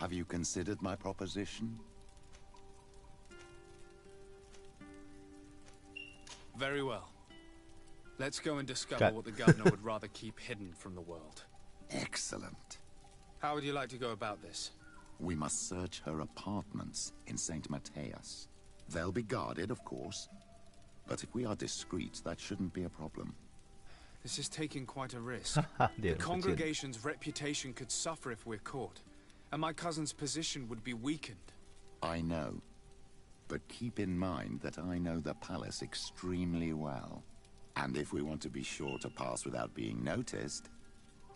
Have you considered my proposition? Very well. Let's go and discover what the governor would rather keep hidden from the world. Excellent. How would you like to go about this? We must search her apartments in St. Matthias. They'll be guarded, of course. But if we are discreet, that shouldn't be a problem. This is taking quite a risk. The congregation's reputation could suffer if we're caught, and my cousin's position would be weakened. I know. But keep in mind that I know the palace extremely well. And if we want to be sure to pass without being noticed,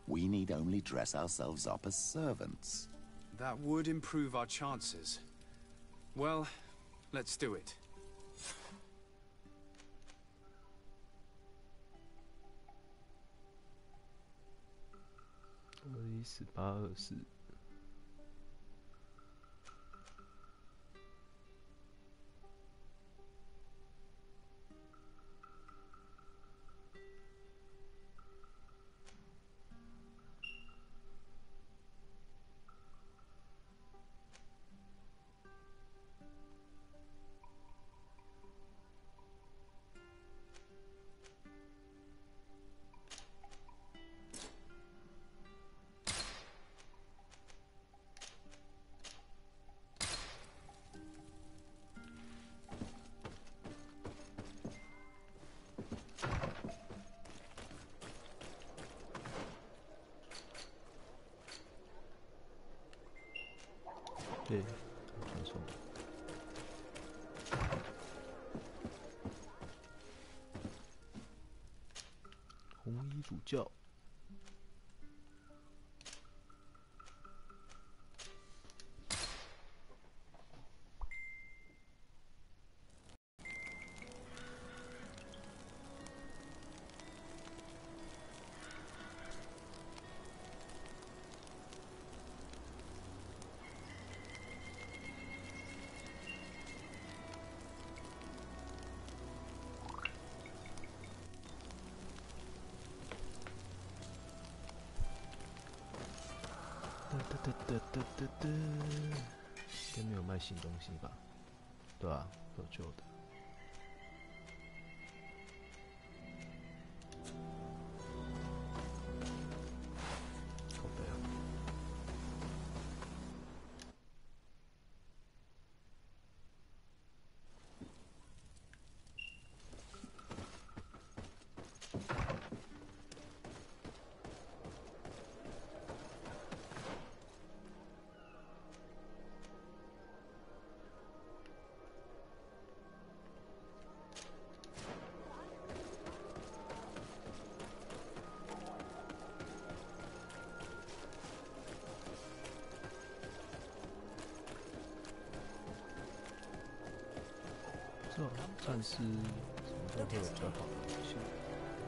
we need only dress ourselves up as servants. That would improve our chances. Well, let's do it.对，没错。红衣主教。应该没有卖新东西吧？对啊，有旧的。好悲啊！算是什么都会有比较好的东西。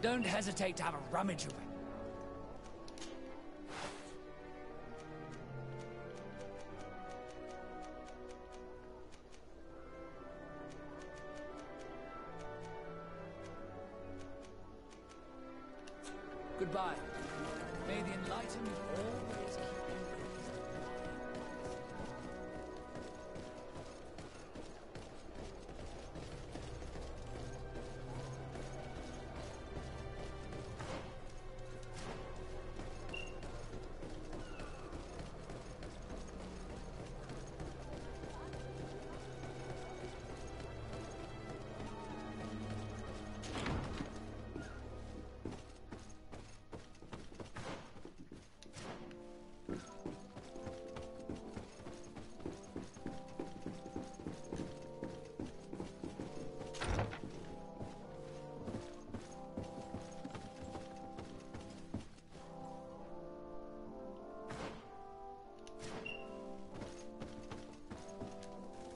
Don't hesitate to have a rummage of it. Goodbye. May the enlightened always keep you.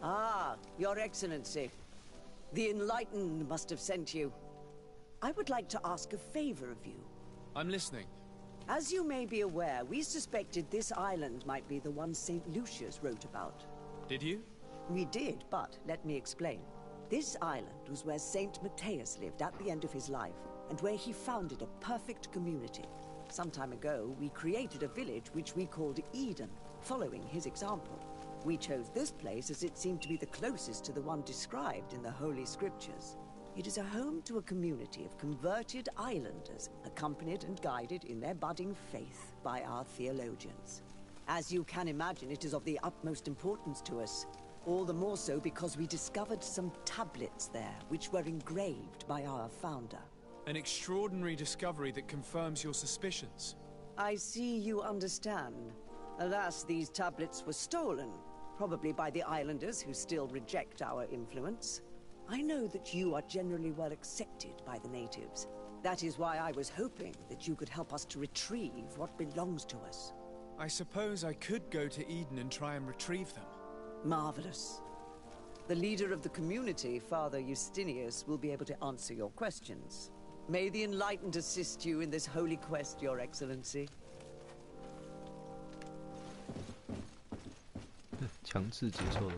Ah, Your Excellency. The Enlightened must have sent you. I would like to ask a favor of you. I'm listening. As you may be aware, we suspected this island might be the one St. Lucius wrote about. Did you? We did, but let me explain. This island was where St. Matthias lived at the end of his life, and where he founded a perfect community. Some time ago, we created a village which we called Eden, following his example. We chose this place as it seemed to be the closest to the one described in the Holy Scriptures. It is a home to a community of converted islanders, accompanied and guided in their budding faith by our theologians. As you can imagine, it is of the utmost importance to us. All the more so because we discovered some tablets there, which were engraved by our founder. An extraordinary discovery that confirms your suspicions. I see you understand. Alas, these tablets were stolen, probably by the islanders who still reject our influence. I know that you are generally well accepted by the natives. That is why I was hoping that you could help us to retrieve what belongs to us. I suppose I could go to Eden and try and retrieve them. Marvelous. The leader of the community, Father Justinius, will be able to answer your questions. May the Enlightened assist you in this holy quest, Your Excellency. 强制接受的。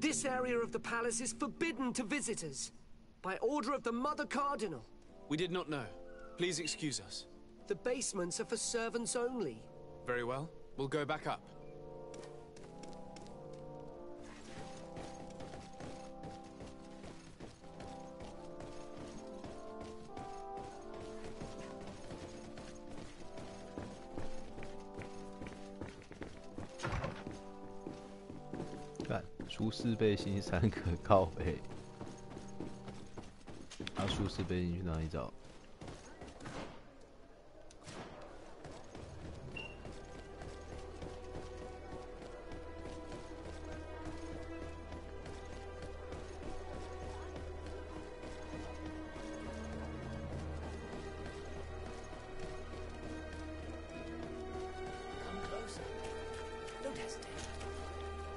This area of the palace is forbidden to visitors, by order of the Mother Cardinal. We did not know. Please excuse us. The basements are for servants only. Very well. We'll go back up.舒适背心3个靠背，舒适背心去哪里找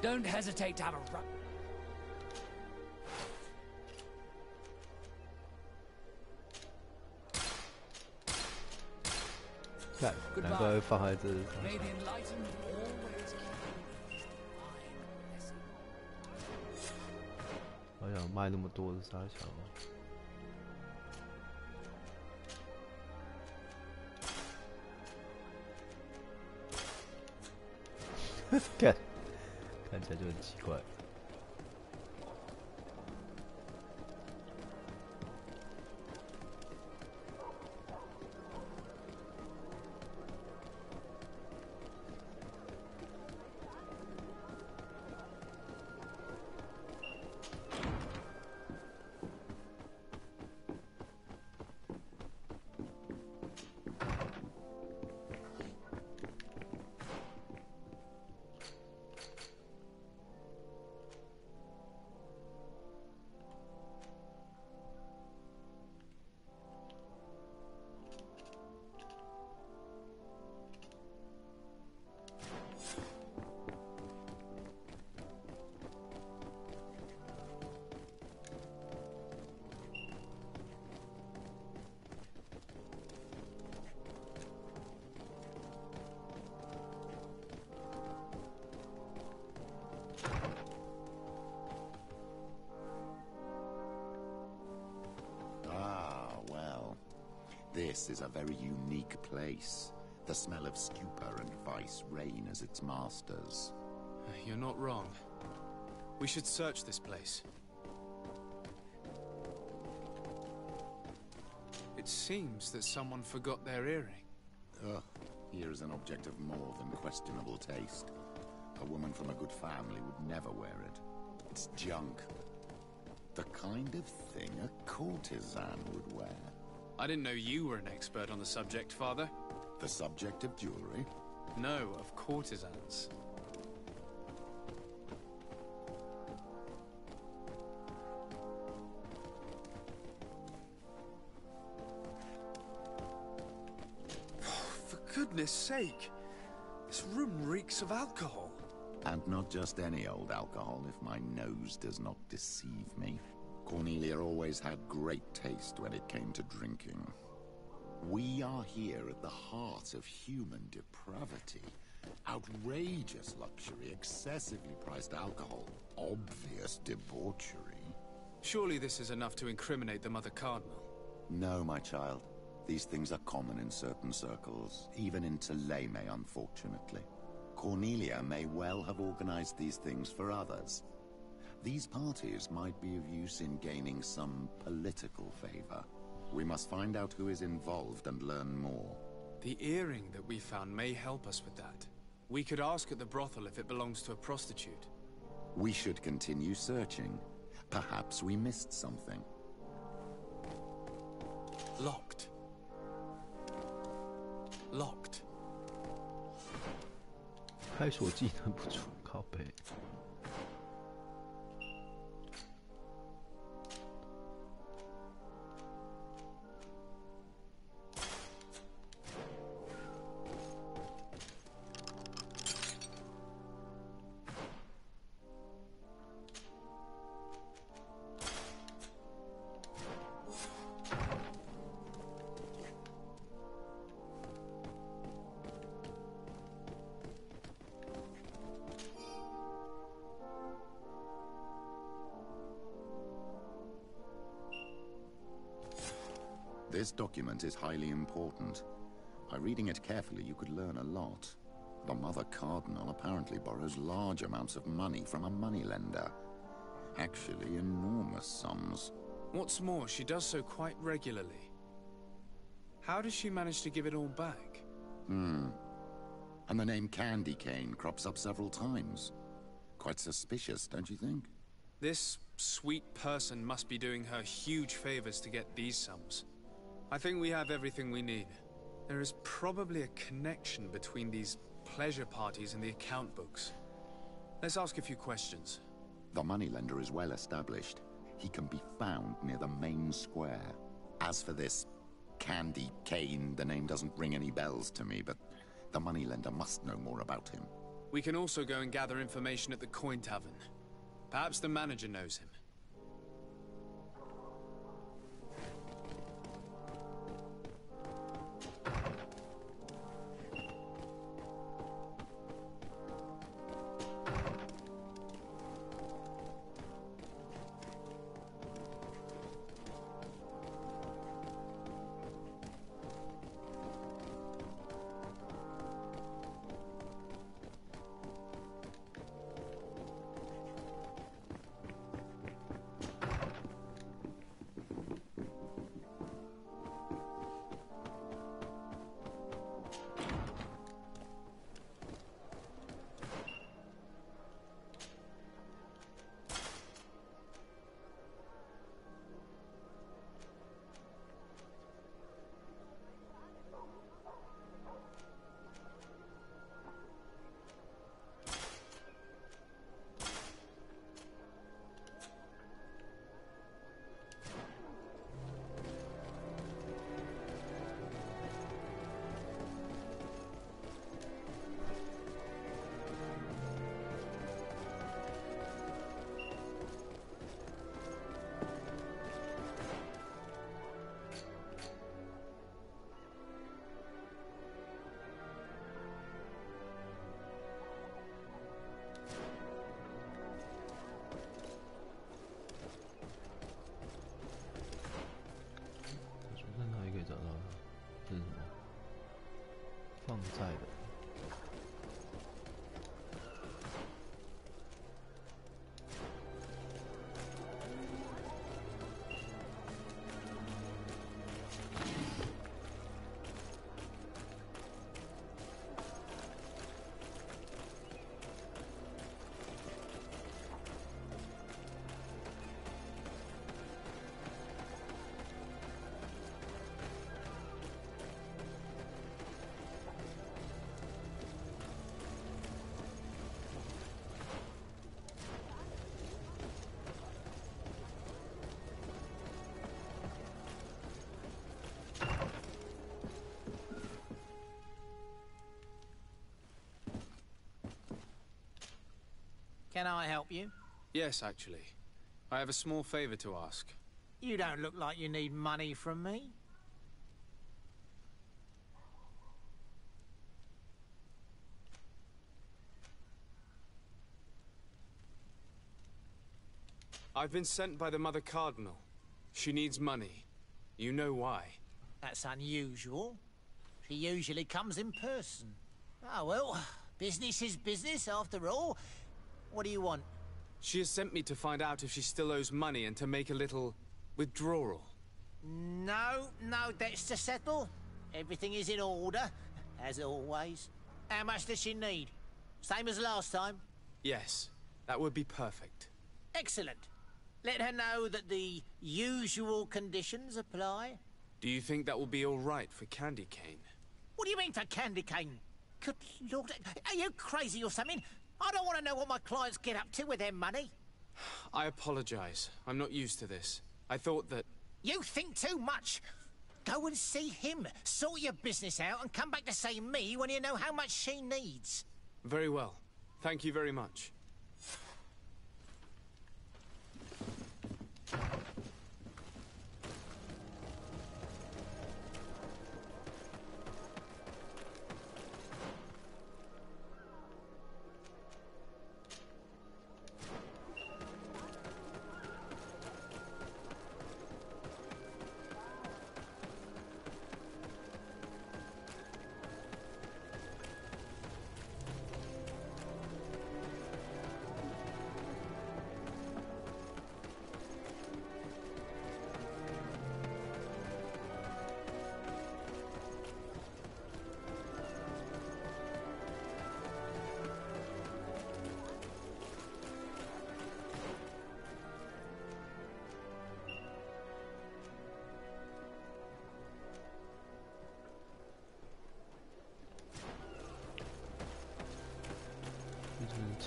？Don't hesitate to have a run.难怪会放在这里。 May the enlightened always keep you in his divine blessing. 好想卖那么多的沙小。看起来就很奇怪。This is a very unique place. The smell of stupor and vice reign as its masters. You're not wrong. We should search this place. It seems that someone forgot their earring. Ugh, here is an object of more than questionable taste. A woman from a good family would never wear it. It's junk. The kind of thing a courtesan would wear. I didn't know you were an expert on the subject, Father. The subject of jewelry? No, of courtesans. For goodness sake! This room reeks of alcohol. And not just any old alcohol, if my nose does not deceive me. Cornelia always had great taste when it came to drinking. We are here at the heart of human depravity. Outrageous luxury, excessively priced alcohol, obvious debauchery. Surely this is enough to incriminate the Mother Cardinal. No, my child. These things are common in certain circles, even in Thzu'leme, unfortunately. Cornelia may well have organized these things for others. These parties might be of use in gaining some political favor. We must find out who is involved and learn more. The earring that we found may help us with that. We could ask at the brothel if it belongs to a prostitute. We should continue searching. Perhaps we missed something. Locked. Locked. 开锁技能不错，靠背。This document is highly important. By reading it carefully, you could learn a lot. The Mother Cardinal apparently borrows large amounts of money from a moneylender. Actually, enormous sums. What's more, she does so quite regularly. How does she manage to give it all back? And the name Candy Cane crops up several times. Quite suspicious, don't you think? This sweet person must be doing her huge favors to get these sums. I think we have everything we need. There is probably a connection between these pleasure parties and the account books. Let's ask a few questions. The moneylender is well established. He can be found near the main square. As for this Candy Cane, the name doesn't ring any bells to me, but the moneylender must know more about him. We can also go and gather information at the Coin Tavern. Perhaps the manager knows him. Can I help you? Yes, actually. I have a small favor to ask. You don't look like you need money from me. I've been sent by the Mother Cardinal. She needs money. You know why. That's unusual. She usually comes in person. Oh, well, business is business, after all. What do you want? She has sent me to find out if she still owes money and to make a little withdrawal. No debts to settle. Everything is in order, as always. How much does she need? Same as last time? Yes, that would be perfect. Excellent. Let her know that the usual conditions apply. Do you think that will be all right for Candy Cane? What do you mean for Candy Cane? Good Lord, are you crazy or something? I don't want to know what my clients get up to with their money. I apologize. I'm not used to this. I thought that... You think too much. Go and see him, sort your business out, and come back to see me when you know how much she needs. Very well. Thank you very much.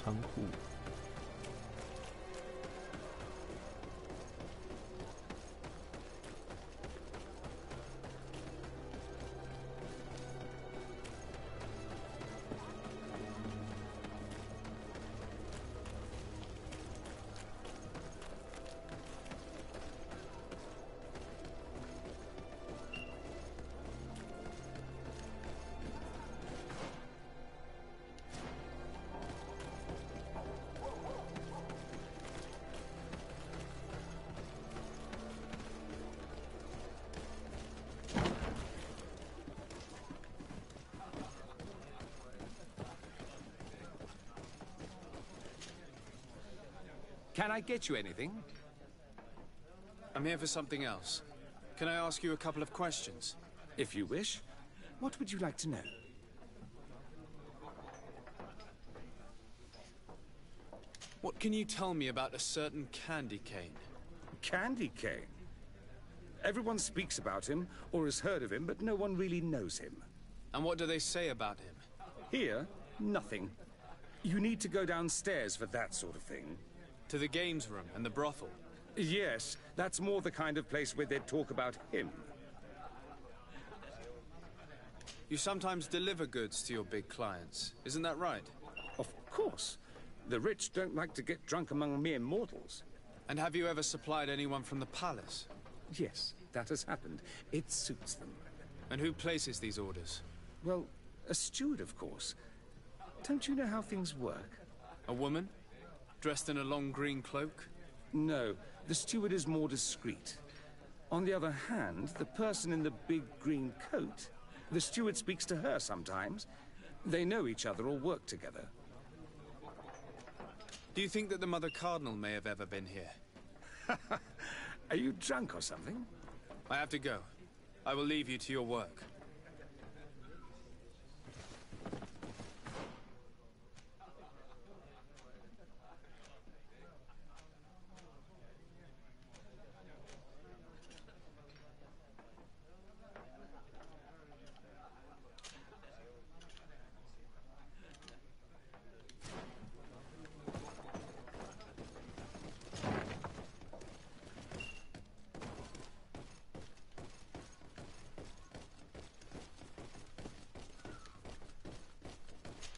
仓库。Can I get you anything? I'm here for something else. Can I ask you a couple of questions? If you wish. What would you like to know? What can you tell me about a certain Candy Cane? Candy Cane? Everyone speaks about him, or has heard of him, but no one really knows him. And what do they say about him? Here, nothing. You need to go downstairs for that sort of thing. To the games room and the brothel? Yes, that's more the kind of place where they'd talk about him. You sometimes deliver goods to your big clients, isn't that right? Of course. The rich don't like to get drunk among mere mortals. And have you ever supplied anyone from the palace? Yes, that has happened. It suits them. And who places these orders? Well, a steward, of course. Don't you know how things work? A woman? Dressed in a long green cloak? No, the steward is more discreet. On the other hand, the person in the big green coat, the steward speaks to her sometimes. They know each other or work together. Do you think that the Mother Cardinal may have ever been here? Are you drunk or something? I have to go. I will leave you to your work.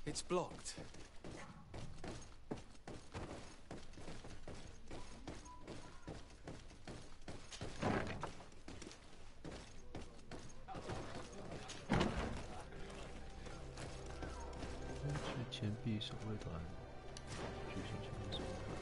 It's blocked. 地守卫团，巨型强敌守卫团。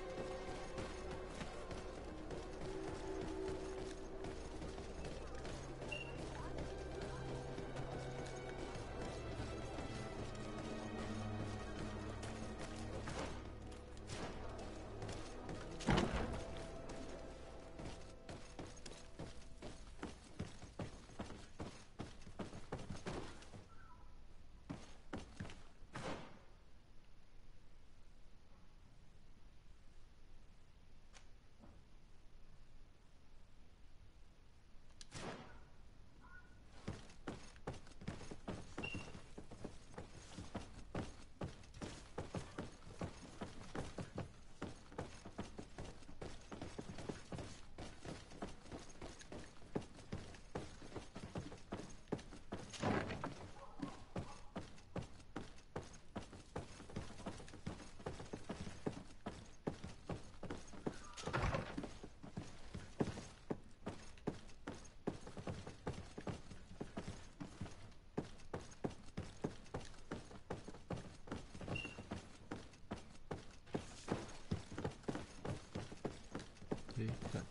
看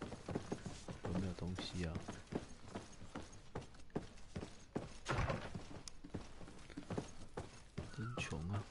有没有东西啊？真穷啊！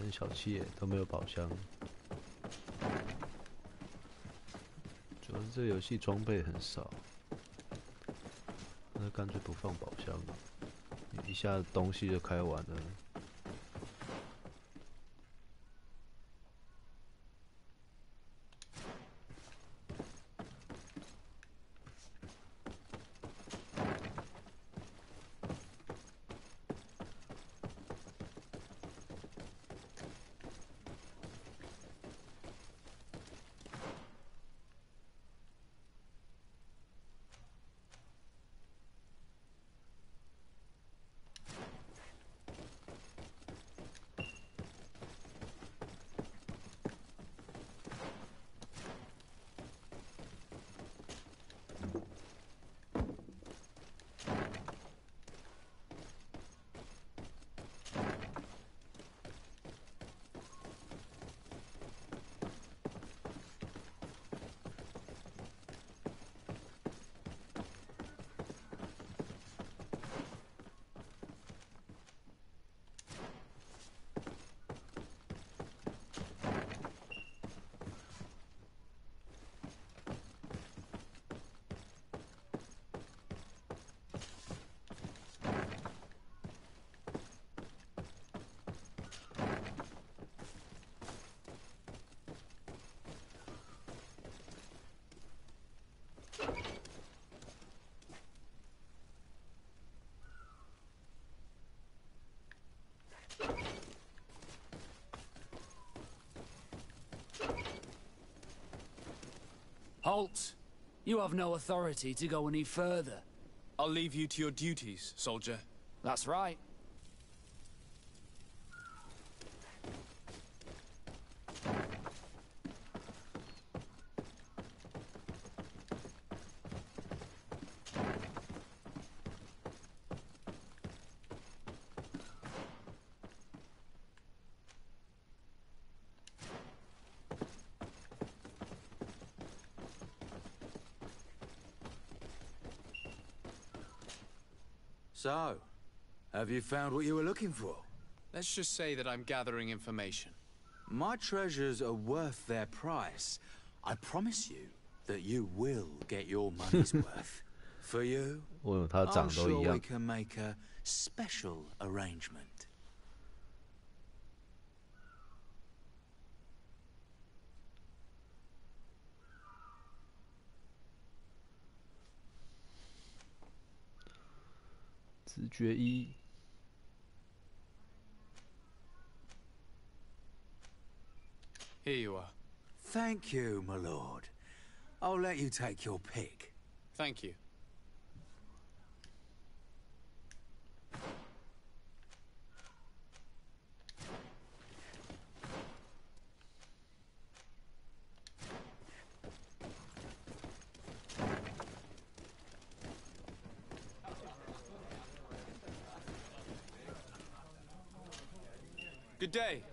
很小气耶，都没有宝箱。主要是这个游戏装备很少，那干脆不放宝箱，一下东西就开完了。Halt! You have no authority to go any further. I'll leave you to your duties, soldier. That's right. So, have you found what you were looking for? Let's just say that I'm gathering information. My treasures are worth their price. I promise you that you will get your money's worth. For you, 为什么他 I'm 长都 sure 一 we 样？ can make a special arrangement. 直觉一， Here you are. Thank you, my lord. I'll let you take your pick. Thank you. Good day.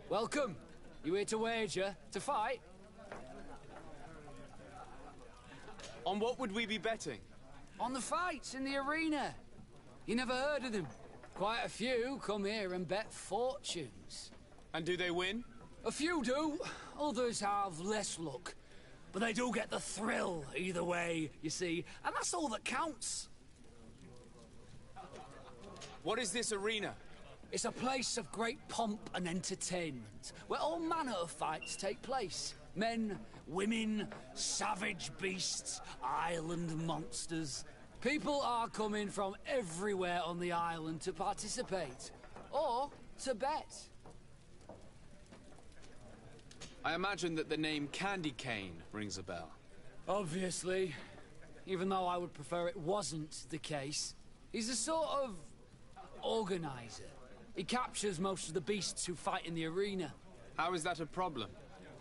Welcome. You here to wager? To fight? On what would we be betting? On the fights in the arena. You never heard of them? Quite a few come here and bet fortunes. And do they win? A few do. Others have less luck. But they do get the thrill either way, you see. And that's all that counts. What is this arena? It's a place of great pomp and entertainment, where all manner of fights take place. Men, women, savage beasts, island monsters. People are coming from everywhere on the island to participate, or to bet. I imagine that the name Candy Cane rings a bell. Obviously, even though I would prefer it wasn't the case. He's a sort of organizer. He captures most of the beasts who fight in the arena. How is that a problem?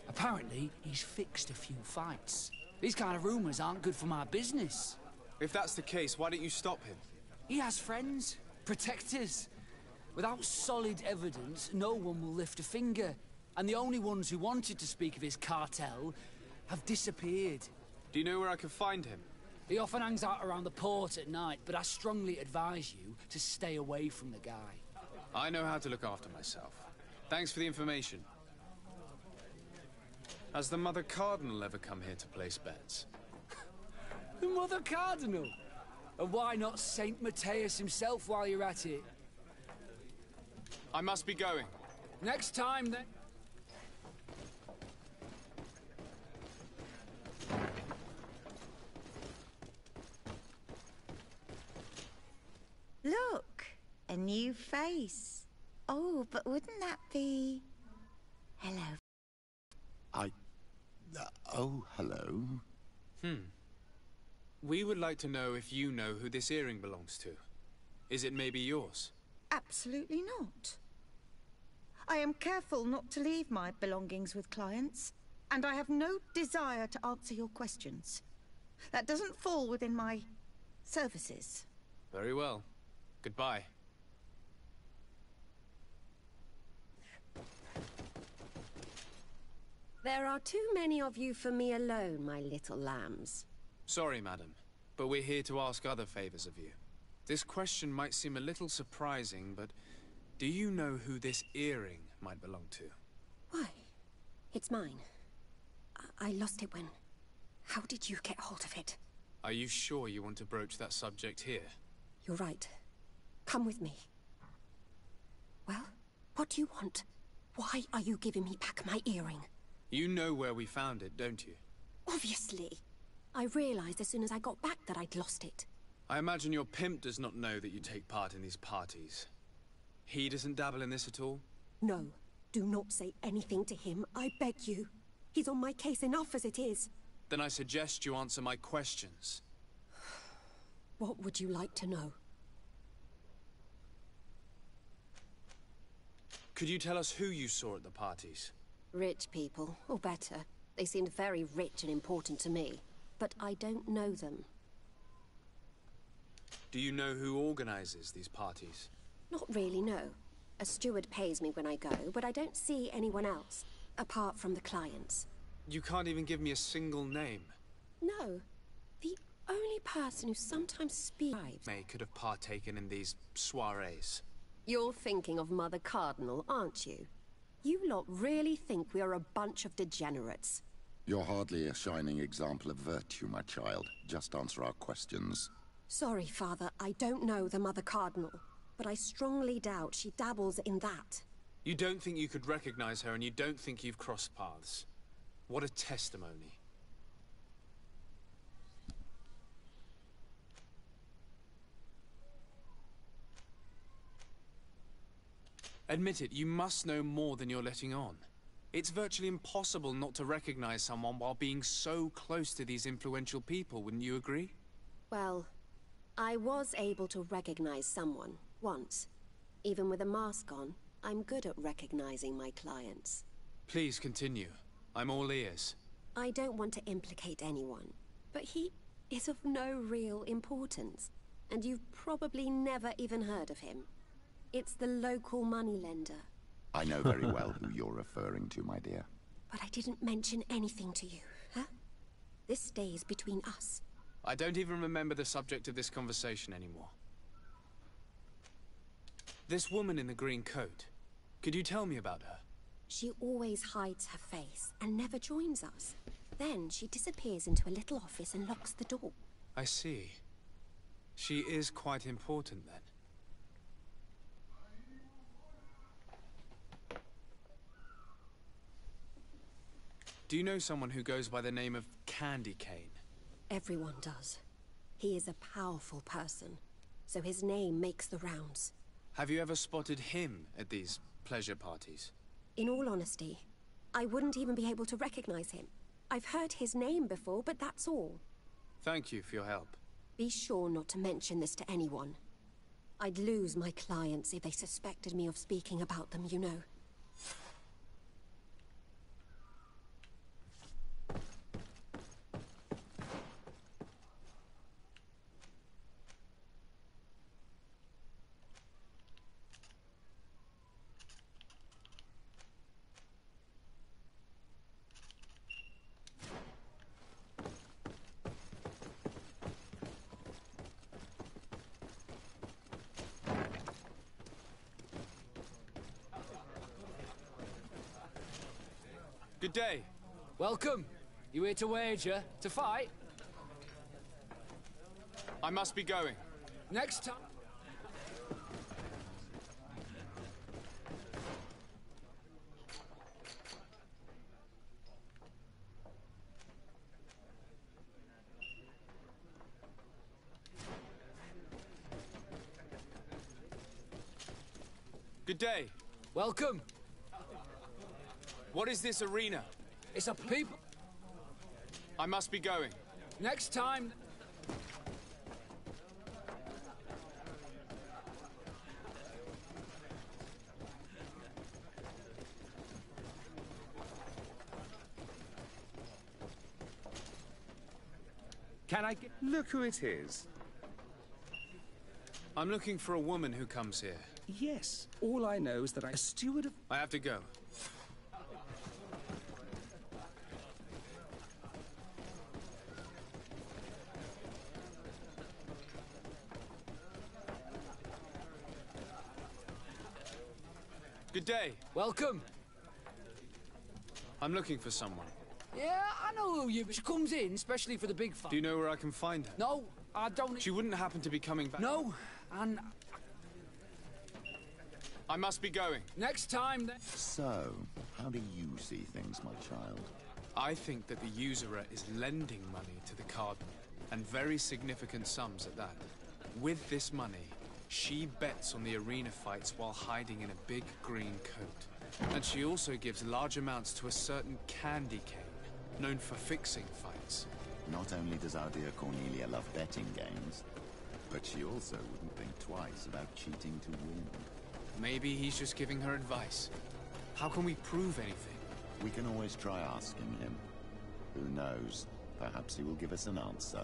Apparently, he's fixed a few fights. These kind of rumors aren't good for my business. If that's the case, why don't you stop him? He has friends, protectors. Without solid evidence, no one will lift a finger. And the only ones who wanted to speak of his cartel have disappeared. Do you know where I can find him? He often hangs out around the port at night, but I strongly advise you to stay away from the guy. I know how to look after myself. Thanks for the information. Has the Mother Cardinal ever come here to place bets? The Mother Cardinal? And why not Saint Matthias himself while you're at it? I must be going. Next time, then. Look, a new face. Oh, but wouldn't that be... Hello. Oh, hello. We would like to know if you know who this earring belongs to. Is it maybe yours? Absolutely not. I am careful not to leave my belongings with clients, and I have no desire to answer your questions. That doesn't fall within my services. Very well. Goodbye. There are too many of you for me alone, my little lambs. Sorry, madam, but we're here to ask other favors of you. This question might seem a little surprising, but do you know who this earring might belong to? Why? It's mine. I lost it when... How did you get hold of it? Are you sure you want to broach that subject here? You're right. Come with me. Well, what do you want? Why are you giving me back my earring? You know where we found it, don't you? Obviously. I realized as soon as I got back that I'd lost it. I imagine your pimp does not know that you take part in these parties. He doesn't dabble in this at all? No. Do not say anything to him, I beg you. He's on my case enough as it is. Then I suggest you answer my questions. What would you like to know? Could you tell us who you saw at the parties? Rich people, or better. They seemed very rich and important to me, but I don't know them. Do you know who organizes these parties? Not really, no. A steward pays me when I go, but I don't see anyone else, apart from the clients. You can't even give me a single name. No. The only person who sometimes speaks... May could have partaken in these soirees. You're thinking of Mother Cardinal, aren't you? You lot really think we are a bunch of degenerates. You're hardly a shining example of virtue, my child. Just answer our questions. Sorry, Father, I don't know the Mother Cardinal, but I strongly doubt she dabbles in that. You don't think you could recognize her, and you don't think you've crossed paths. What a testimony. Admit it, you must know more than you're letting on. It's virtually impossible not to recognize someone while being so close to these influential people, wouldn't you agree? Well, I was able to recognize someone, once. Even with a mask on, I'm good at recognizing my clients. Please continue. I'm all ears. I don't want to implicate anyone, but he is of no real importance, and you've probably never even heard of him. It's the local moneylender. I know very well who you're referring to, my dear. But I didn't mention anything to you, huh? This stays between us. I don't even remember the subject of this conversation anymore. This woman in the green coat, could you tell me about her? She always hides her face and never joins us. Then she disappears into a little office and locks the door. I see. She is quite important then. Do you know someone who goes by the name of Candy Cane? Everyone does. He is a powerful person, so his name makes the rounds. Have you ever spotted him at these pleasure parties? In all honesty, I wouldn't even be able to recognize him. I've heard his name before, but that's all. Thank you for your help. Be sure not to mention this to anyone. I'd lose my clients if they suspected me of speaking about them, you know. Good day. Welcome. You here to wager? To fight? I must be going. Next time... Good day. Welcome. What is this arena? It's a people... I must be going. Next time... Can I get... Look who it is. I'm looking for a woman who comes here. Yes. All I know is that I'm a steward of... I have to go. Good day. Welcome. I'm looking for someone. Yeah, I know who you... She comes in, especially for the big fight. Do you know where I can find her? No, I don't... She wouldn't happen to be coming back. No, and... I must be going. Next time, then... So, how do you see things, my child? I think that the usurer is lending money to the Cardinal, and very significant sums at that. With this money, she bets on the arena fights while hiding in a big green coat. And she also gives large amounts to a certain Candy Cane. known for fixing fights. Not only does our dear Cornelia love betting games, but she also wouldn't think twice about cheating to win. Maybe he's just giving her advice. How can we prove anything? We can always try asking him. Who knows? Perhaps he will give us an answer.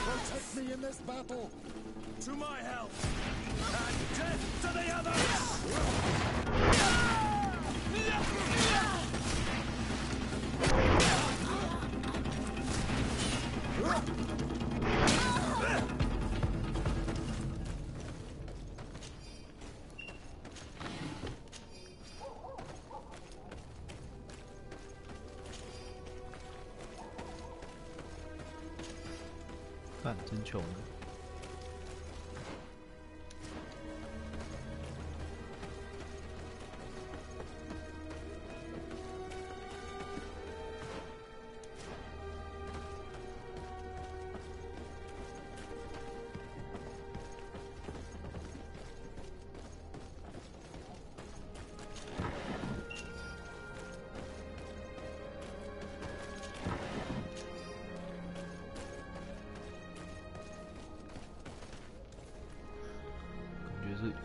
Protect me in this battle! To my help! And death to the others!看，真穷的。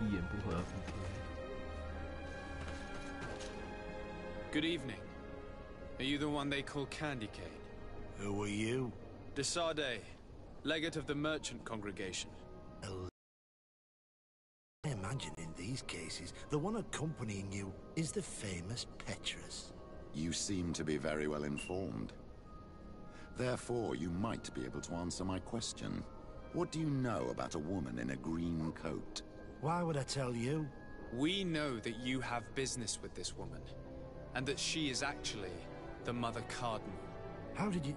一言不合 Good evening. Are you the one they call Candy Cane? Who are you? Desade, legate of the merchant congregation. I imagine in these cases, the one accompanying you is the famous Petrus. You seem to be very well informed. Therefore, you might be able to answer my question. What do you know about a woman in a green coat? Why would I tell you? We know that you have business with this woman, and that she is actually the Mother Cardinal. How did you...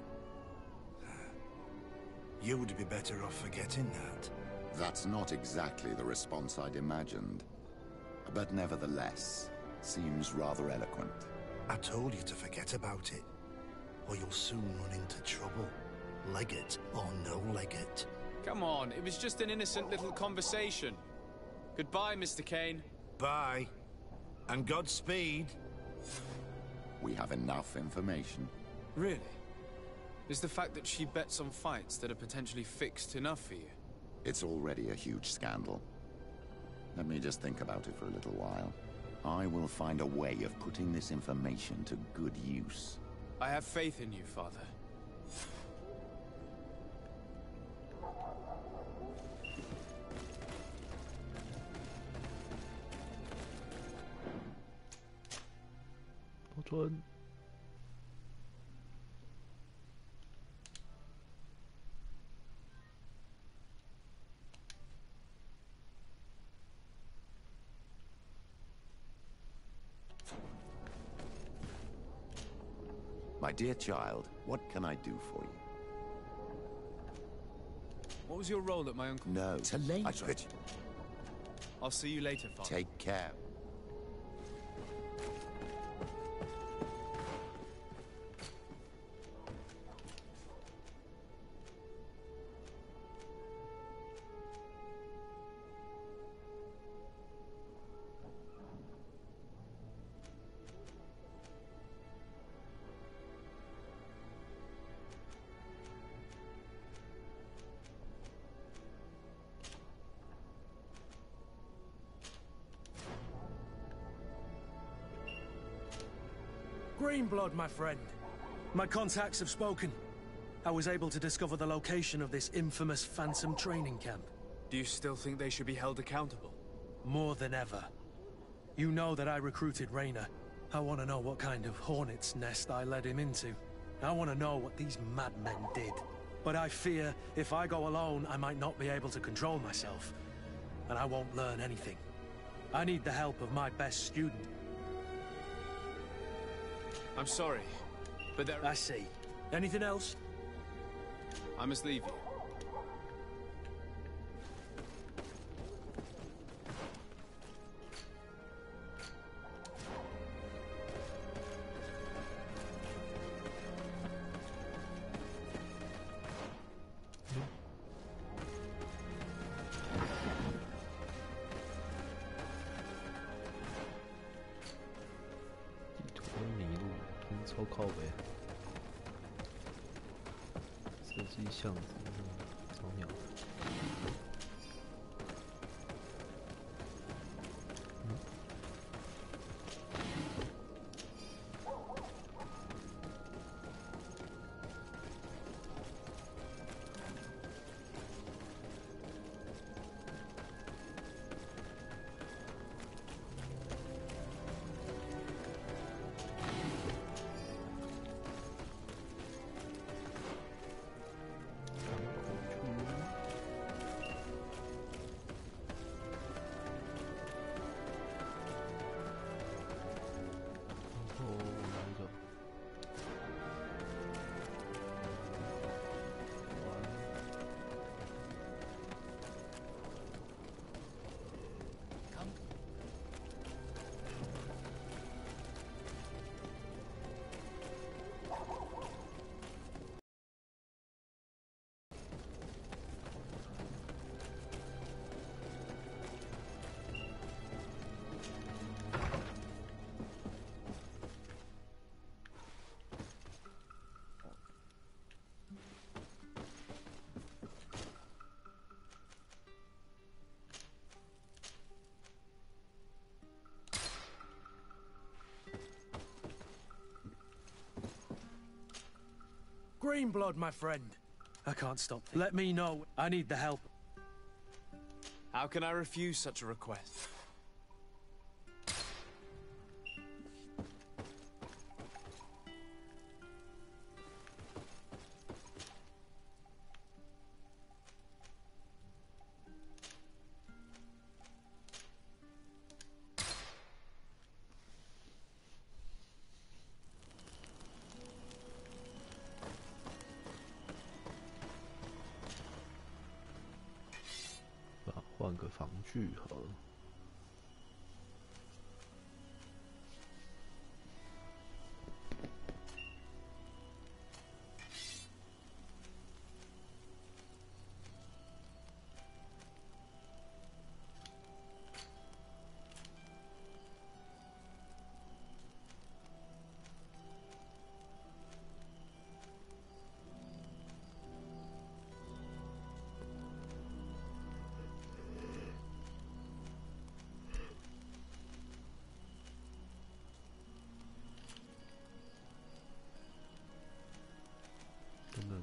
You would be better off forgetting that. That's not exactly the response I'd imagined. But nevertheless, seems rather eloquent. I told you to forget about it, or you'll soon run into trouble. Legate or no legate. Come on, it was just an innocent little conversation. Goodbye, Mr. Kane. Bye. And Godspeed. We have enough information. Really? Is the fact that she bets on fights that are potentially fixed enough for you? It's already a huge scandal. Let me just think about it for a little while. I will find a way of putting this information to good use. I have faith in you, Father. My dear child, what can I do for you? What was your role at my uncle? No, To later. I'll see you later, Father. Take care. Greenblood, my friend. My contacts have spoken. I was able to discover the location of this infamous Phantom training camp. Do you still think they should be held accountable? More than ever. You know that I recruited Rayner. I want to know what kind of hornet's nest I led him into. I want to know what these madmen did. But I fear if I go alone, I might not be able to control myself. and I won't learn anything. I need the help of my best student. I'm sorry, but there... I see. Anything else? I must leave you.超靠北，设计巷子，超鸟的。Greenblood, my friend. I can't stop thinking. Let me know. I need the help. How can I refuse such a request?换个防具好了。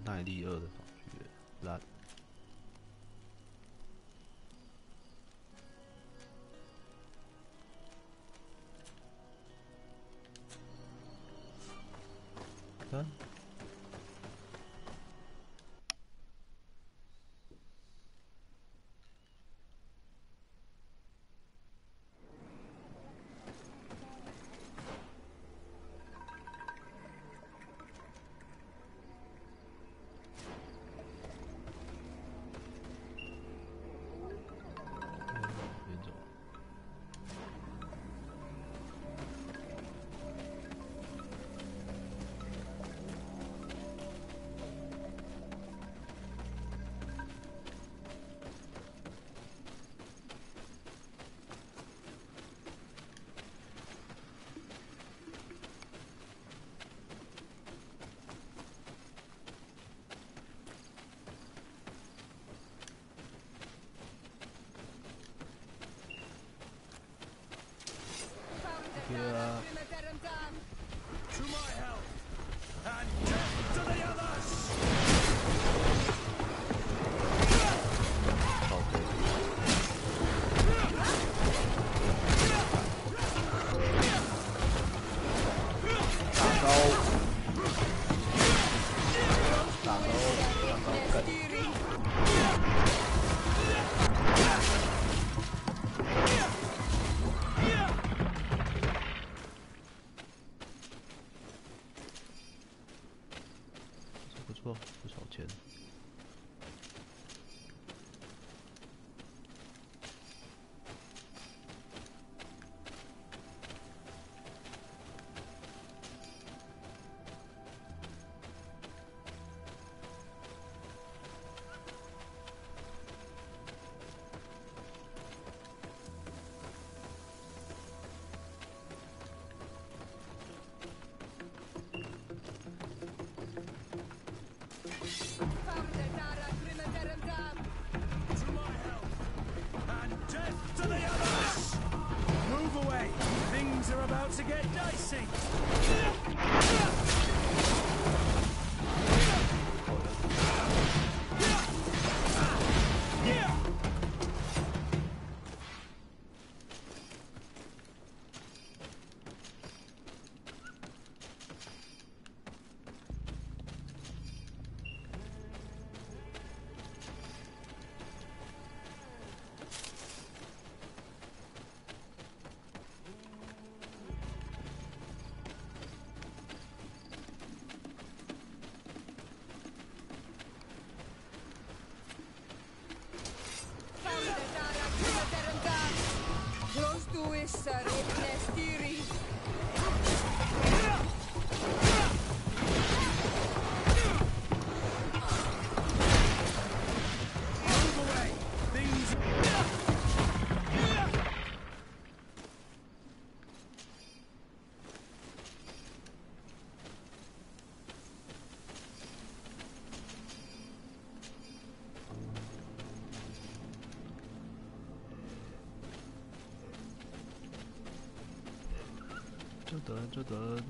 耐力2的防具烂。啊？To my help, and death to the others! 打 to get dicey. 就等。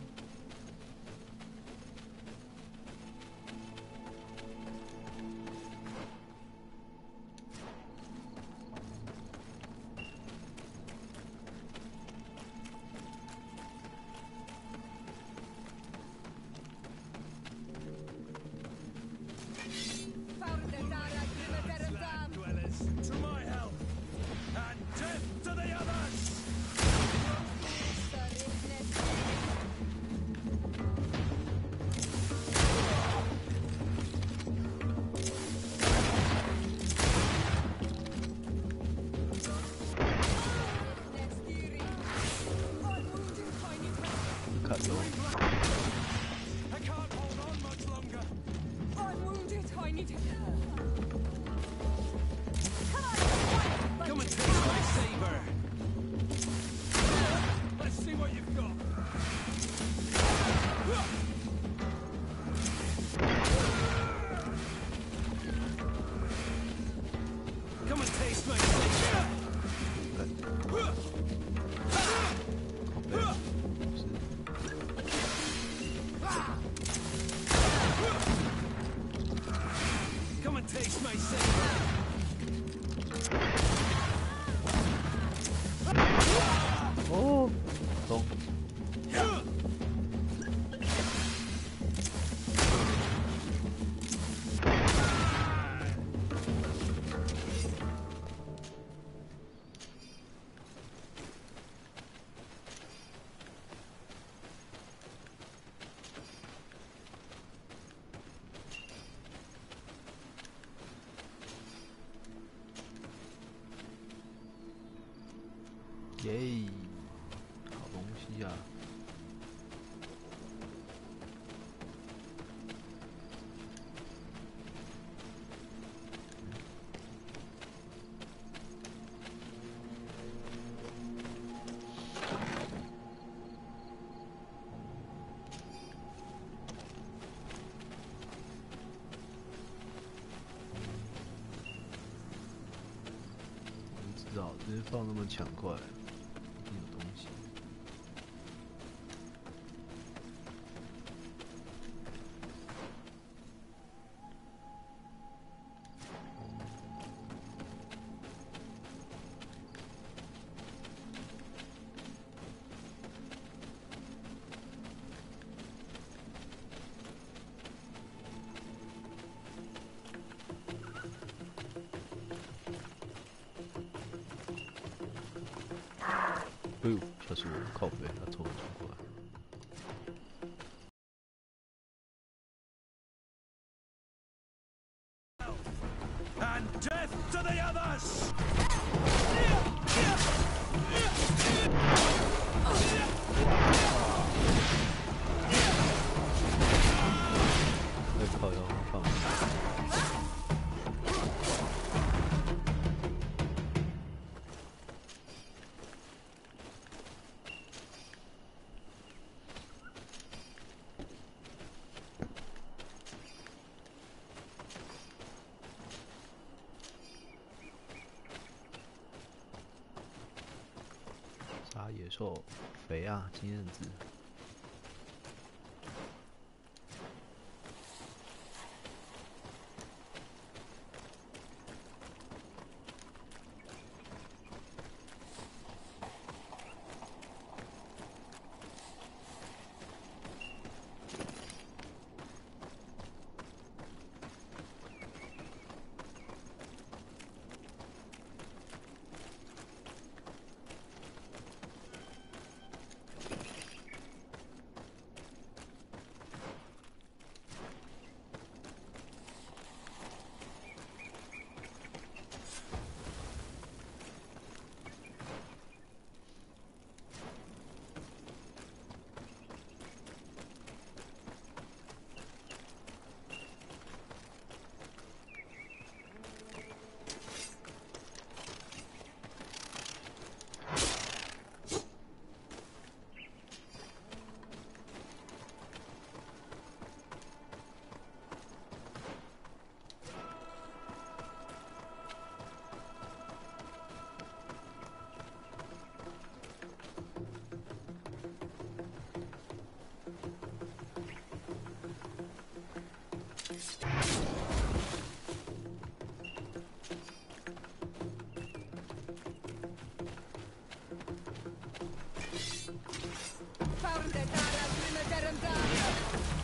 哦，懂。耶，好东西啊！不知道直接放那么抢快。哎呦，吓死我！靠北，他冲过来。And death to the others! 靠腰放。杀野兽，肥啊，经验值。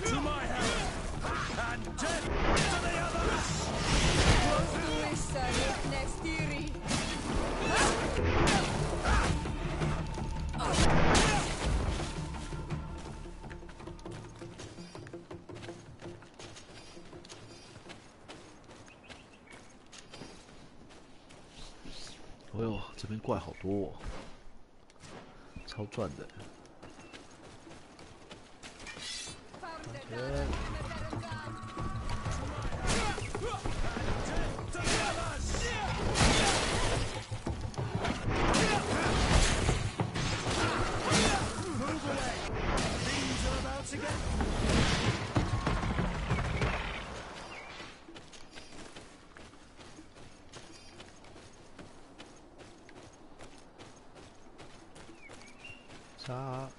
To my help! And death to the others! Nestiri. 哎呦，这边怪好多哦，超赚的。杀！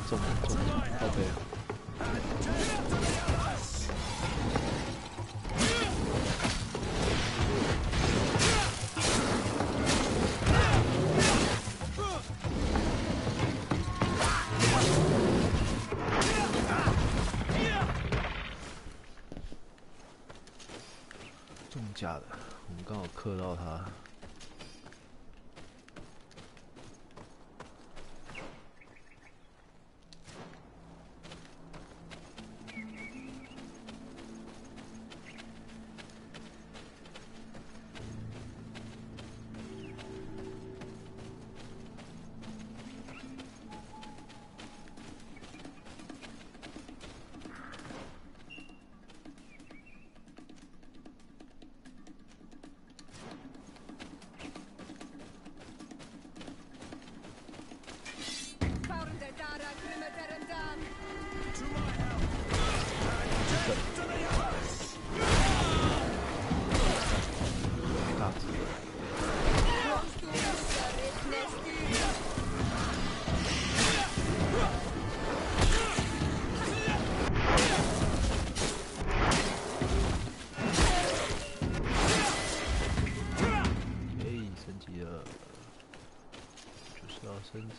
中靠背。中假的，我们刚好克到他。升级。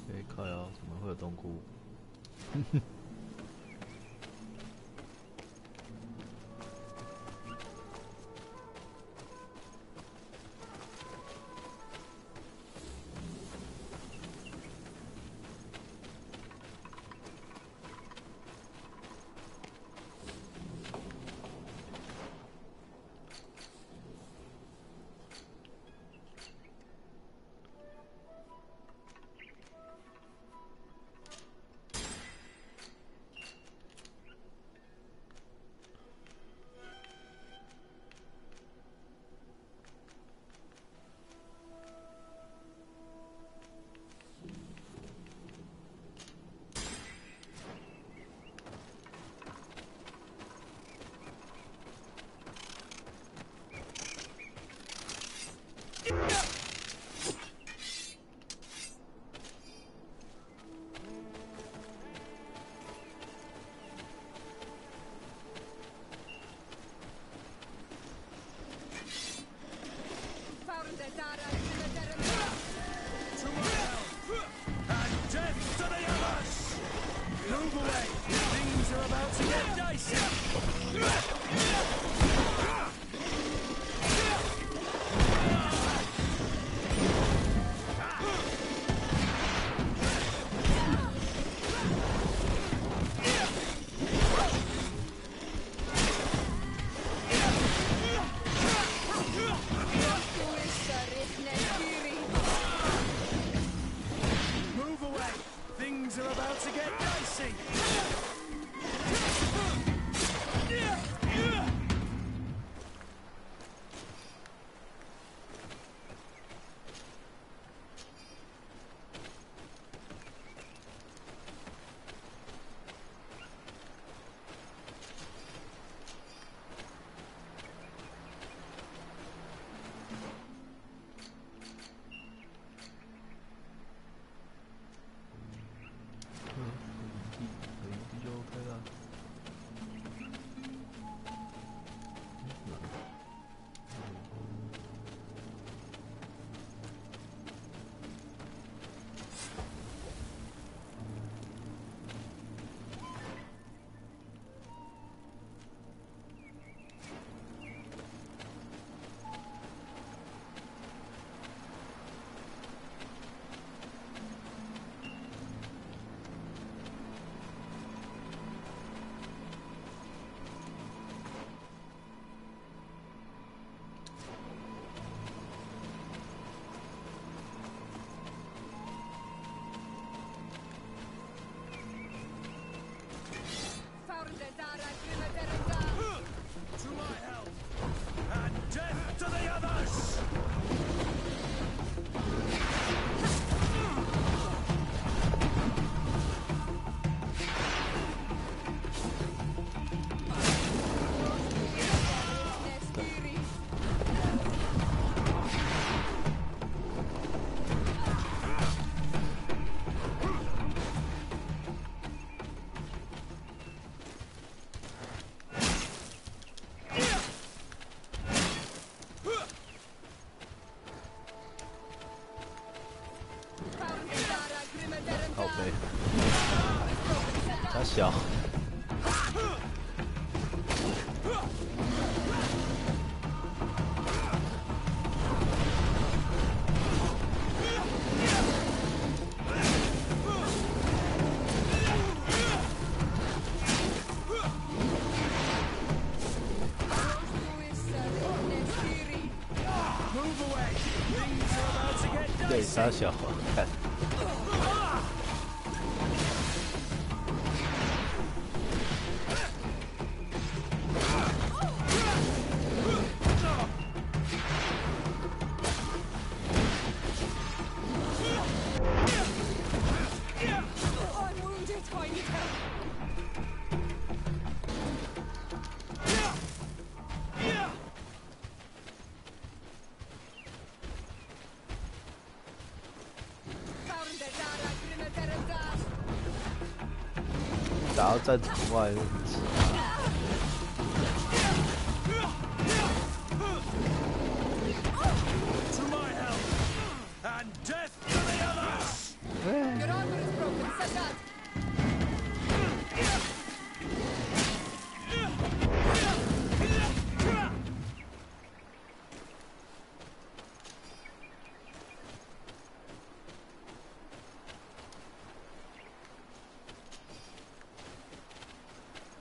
哎，靠腰，怎么会有冬菇？哼哼。Move away! Things are about to get dicey! Move away! Things are about to get dicey! To my help! And death to the others!靠背，他小。对，傻小，看。打到战场外的位置。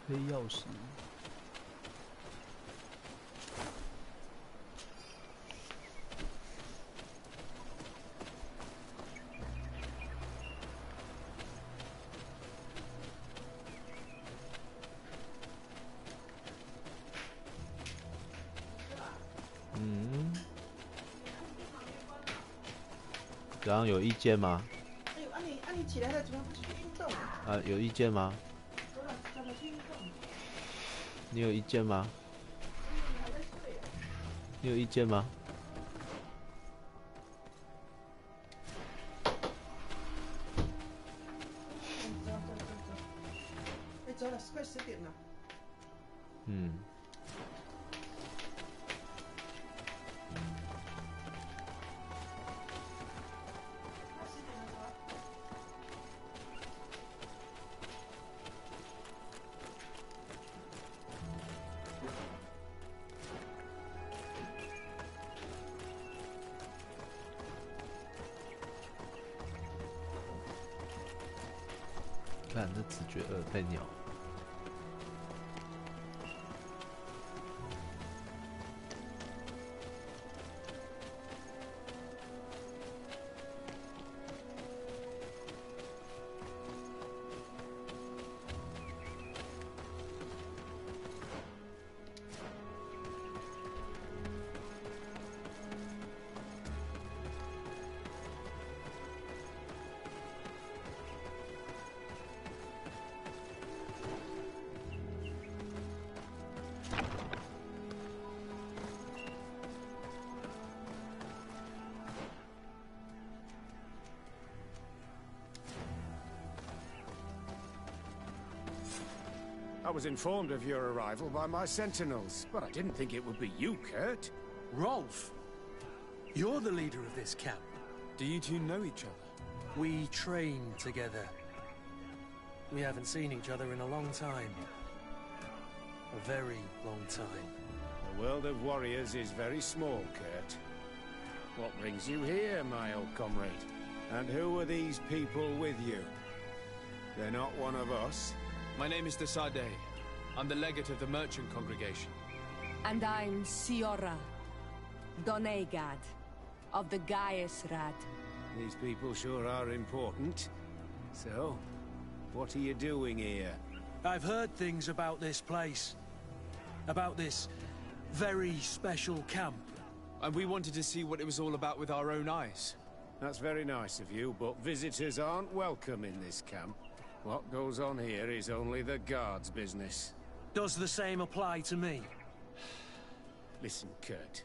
黑曜石。然后有意见吗？你起来了，怎么不去运动？啊，有意见吗？你有意见吗？你有意见吗？哎，走了，快10点了。看那子爵被鸟。I was informed of your arrival by my sentinels, but I didn't think it would be you, Kurt. Rolf! You're the leader of this camp. Do you two know each other? We train together. We haven't seen each other in a long time. A very long time. The world of warriors is very small, Kurt. What brings you here, my old comrade? And who are these people with you? They're not one of us? My name is TzuHsiuPeng. I'm the legate of the merchant congregation. And I'm Siora, Donegad, of the Gaiusrad. These people sure are important. So, what are you doing here? I've heard things about this place. About this very special camp. And we wanted to see what it was all about with our own eyes. That's very nice of you, but visitors aren't welcome in this camp. What goes on here is only the guards' business. Does the same apply to me? Listen, Kurt.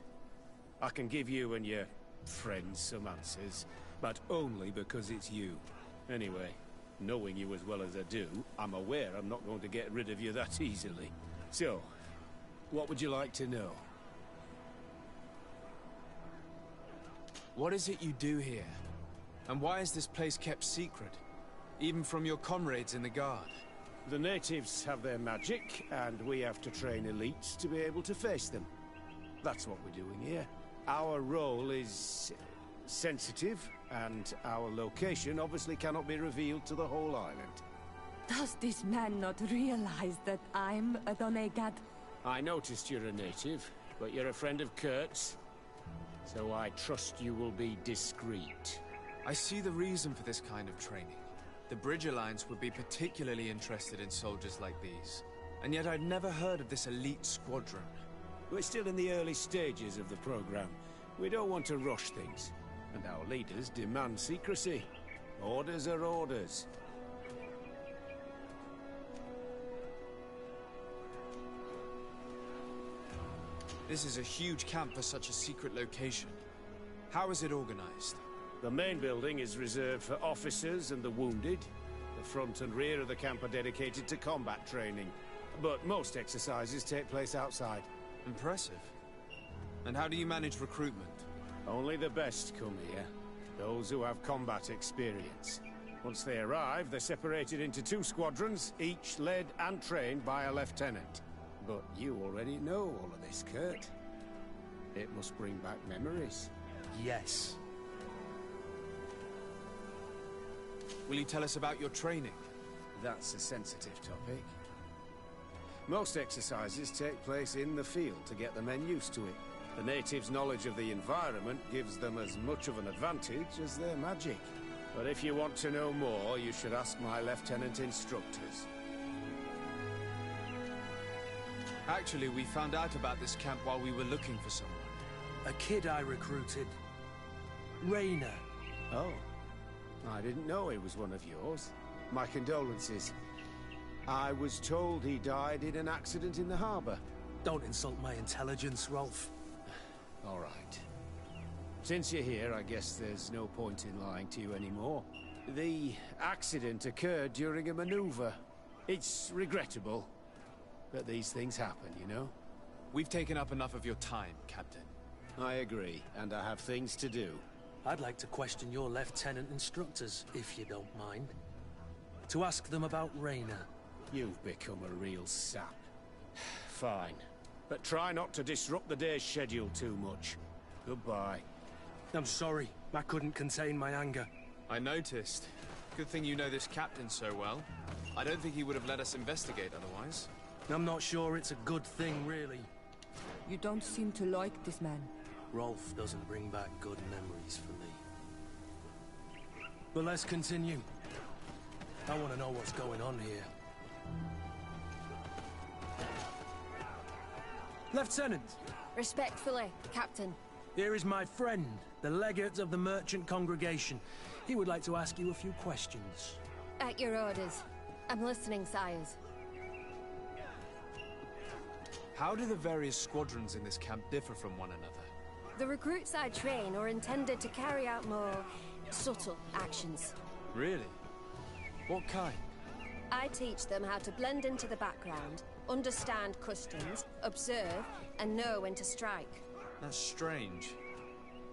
I can give you and your friends some answers, but only because it's you. Anyway, knowing you as well as I do, I'm aware I'm not going to get rid of you that easily. So, what would you like to know? What is it you do here? And why is this place kept secret? Even from your comrades in the guard? The natives have their magic, and we have to train elites to be able to face them. That's what we're doing here. Our role is sensitive, and our location obviously cannot be revealed to the whole island. Does this man not realize that I'm a Donegad? I noticed you're a native, but you're a friend of Kurt's, so I trust you will be discreet. I see the reason for this kind of training. The Bridge Alliance would be particularly interested in soldiers like these. And yet I'd never heard of this elite squadron. We're still in the early stages of the program. We don't want to rush things. And our leaders demand secrecy. Orders are orders. This is a huge camp for such a secret location. How is it organized? The main building is reserved for officers and the wounded. The front and rear of the camp are dedicated to combat training. But most exercises take place outside. Impressive. And how do you manage recruitment? Only the best come here. Those who have combat experience. Once they arrive, they're separated into 2 squadrons, each led and trained by a lieutenant. But you already know all of this, Kurt. It must bring back memories. Yes. Will you tell us about your training? That's a sensitive topic. Most exercises take place in the field to get the men used to it. The natives' knowledge of the environment gives them as much of an advantage as their magic. But if you want to know more, you should ask my lieutenant instructors. Actually, we found out about this camp while we were looking for someone. A kid I recruited. Rainer. Oh. I didn't know he was one of yours. My condolences. I was told he died in an accident in the harbor. Don't insult my intelligence, Rolf. All right. Since you're here, I guess there's no point in lying to you anymore. The accident occurred during a maneuver. It's regrettable, but these things happen, you know? We've taken up enough of your time, Captain. I agree, and I have things to do. I'd like to question your lieutenant instructors, if you don't mind. To ask them about Rainer. You've become a real sap. Fine. But try not to disrupt the day's schedule too much. Goodbye. I'm sorry. I couldn't contain my anger. I noticed. Good thing you know this captain so well. I don't think he would have let us investigate otherwise. I'm not sure it's a good thing, really. You don't seem to like this man. Rolf doesn't bring back good memories for me. But let's continue. I want to know what's going on here. Lieutenant! Respectfully, Captain. Here is my friend, the legate of the merchant congregation. He would like to ask you a few questions. At your orders. I'm listening, sires. How do the various squadrons in this camp differ from one another? The recruits I train are intended to carry out more subtle actions. Really? What kind? I teach them how to blend into the background, understand customs, observe, and know when to strike. That's strange.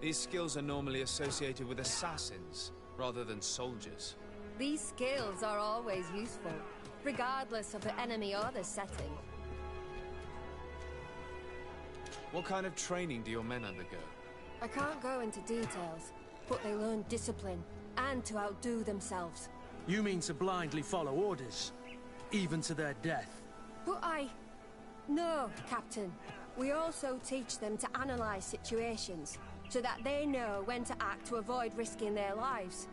These skills are normally associated with assassins, rather than soldiers. These skills are always useful, regardless of the enemy or the setting. What kind of training do your men undergo? I can't go into details, but they learn discipline, and to outdo themselves. You mean to blindly follow orders, even to their death? But No, Captain. We also teach them to analyze situations, so that they know when to act to avoid risking their lives.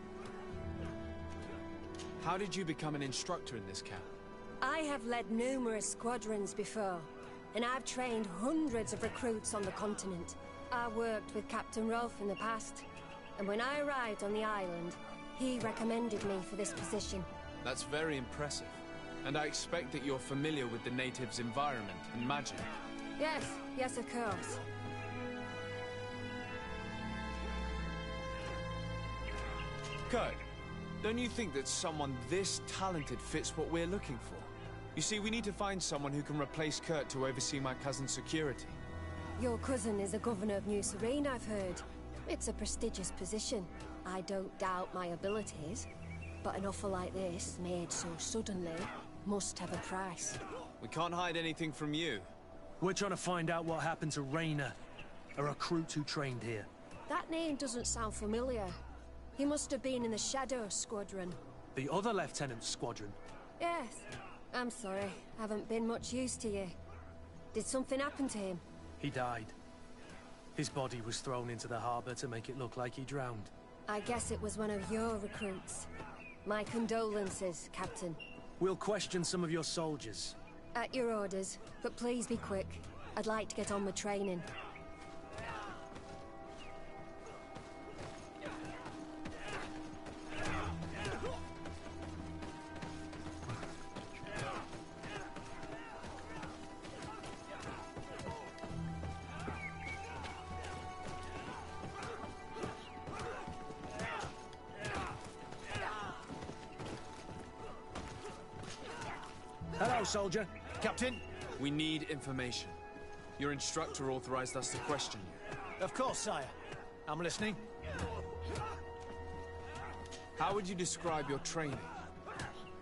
How did you become an instructor in this camp? I have led numerous squadrons before, and I've trained hundreds of recruits on the continent. I worked with Captain Rolf in the past, and when I arrived on the island, he recommended me for this position. That's very impressive. And I expect that you're familiar with the natives' environment and magic. Yes, of course. Kurt, don't you think that someone this talented fits what we're looking for? You see, we need to find someone who can replace Kurt to oversee my cousin's security. Your cousin is the governor of New Serene, I've heard. It's a prestigious position. I don't doubt my abilities, but an offer like this, made so suddenly, must have a price. We can't hide anything from you. We're trying to find out what happened to Rainer, a recruit who trained here. That name doesn't sound familiar. He must have been in the Shadow Squadron. The other lieutenant's squadron? Yes. I'm sorry. Haven't been much use to you. Did something happen to him? He died. His body was thrown into the harbor to make it look like he drowned. I guess it was one of your recruits. My condolences, Captain. We'll question some of your soldiers. At your orders, but please be quick. I'd like to get on with training. Hello, soldier. Captain, we need information. Your instructor authorized us to question you. Of course, sire. I'm listening. How would you describe your training?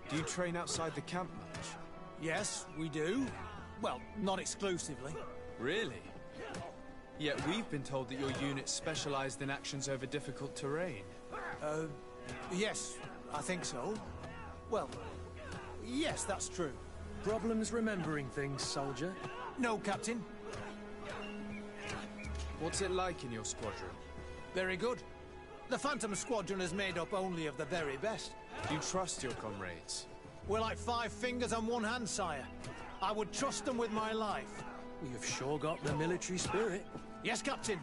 Do you train outside the camp much? Yes, we do. Well, not exclusively. Really? Yet we've been told that your unit specialized in actions over difficult terrain. Yes, I think so. Well, yes, that's true. Problems remembering things, soldier? No, Captain. What's it like in your squadron? Very good. The Phantom Squadron is made up only of the very best. Do you trust your comrades? We're like 5 fingers on one hand, sire. I would trust them with my life. You've sure got the military spirit. Yes, Captain.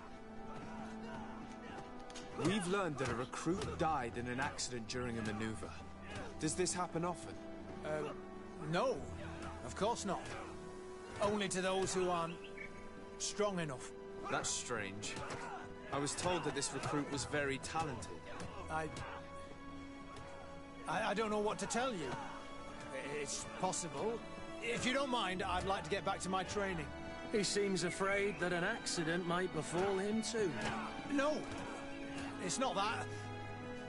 We've learned that a recruit died in an accident during a maneuver. Does this happen often? No. Of course not. Only to those who aren't strong enough. That's strange. I was told that this recruit was very talented. I don't know what to tell you. It's possible. If you don't mind, I'd like to get back to my training. He seems afraid that an accident might befall him too. No, it's not that.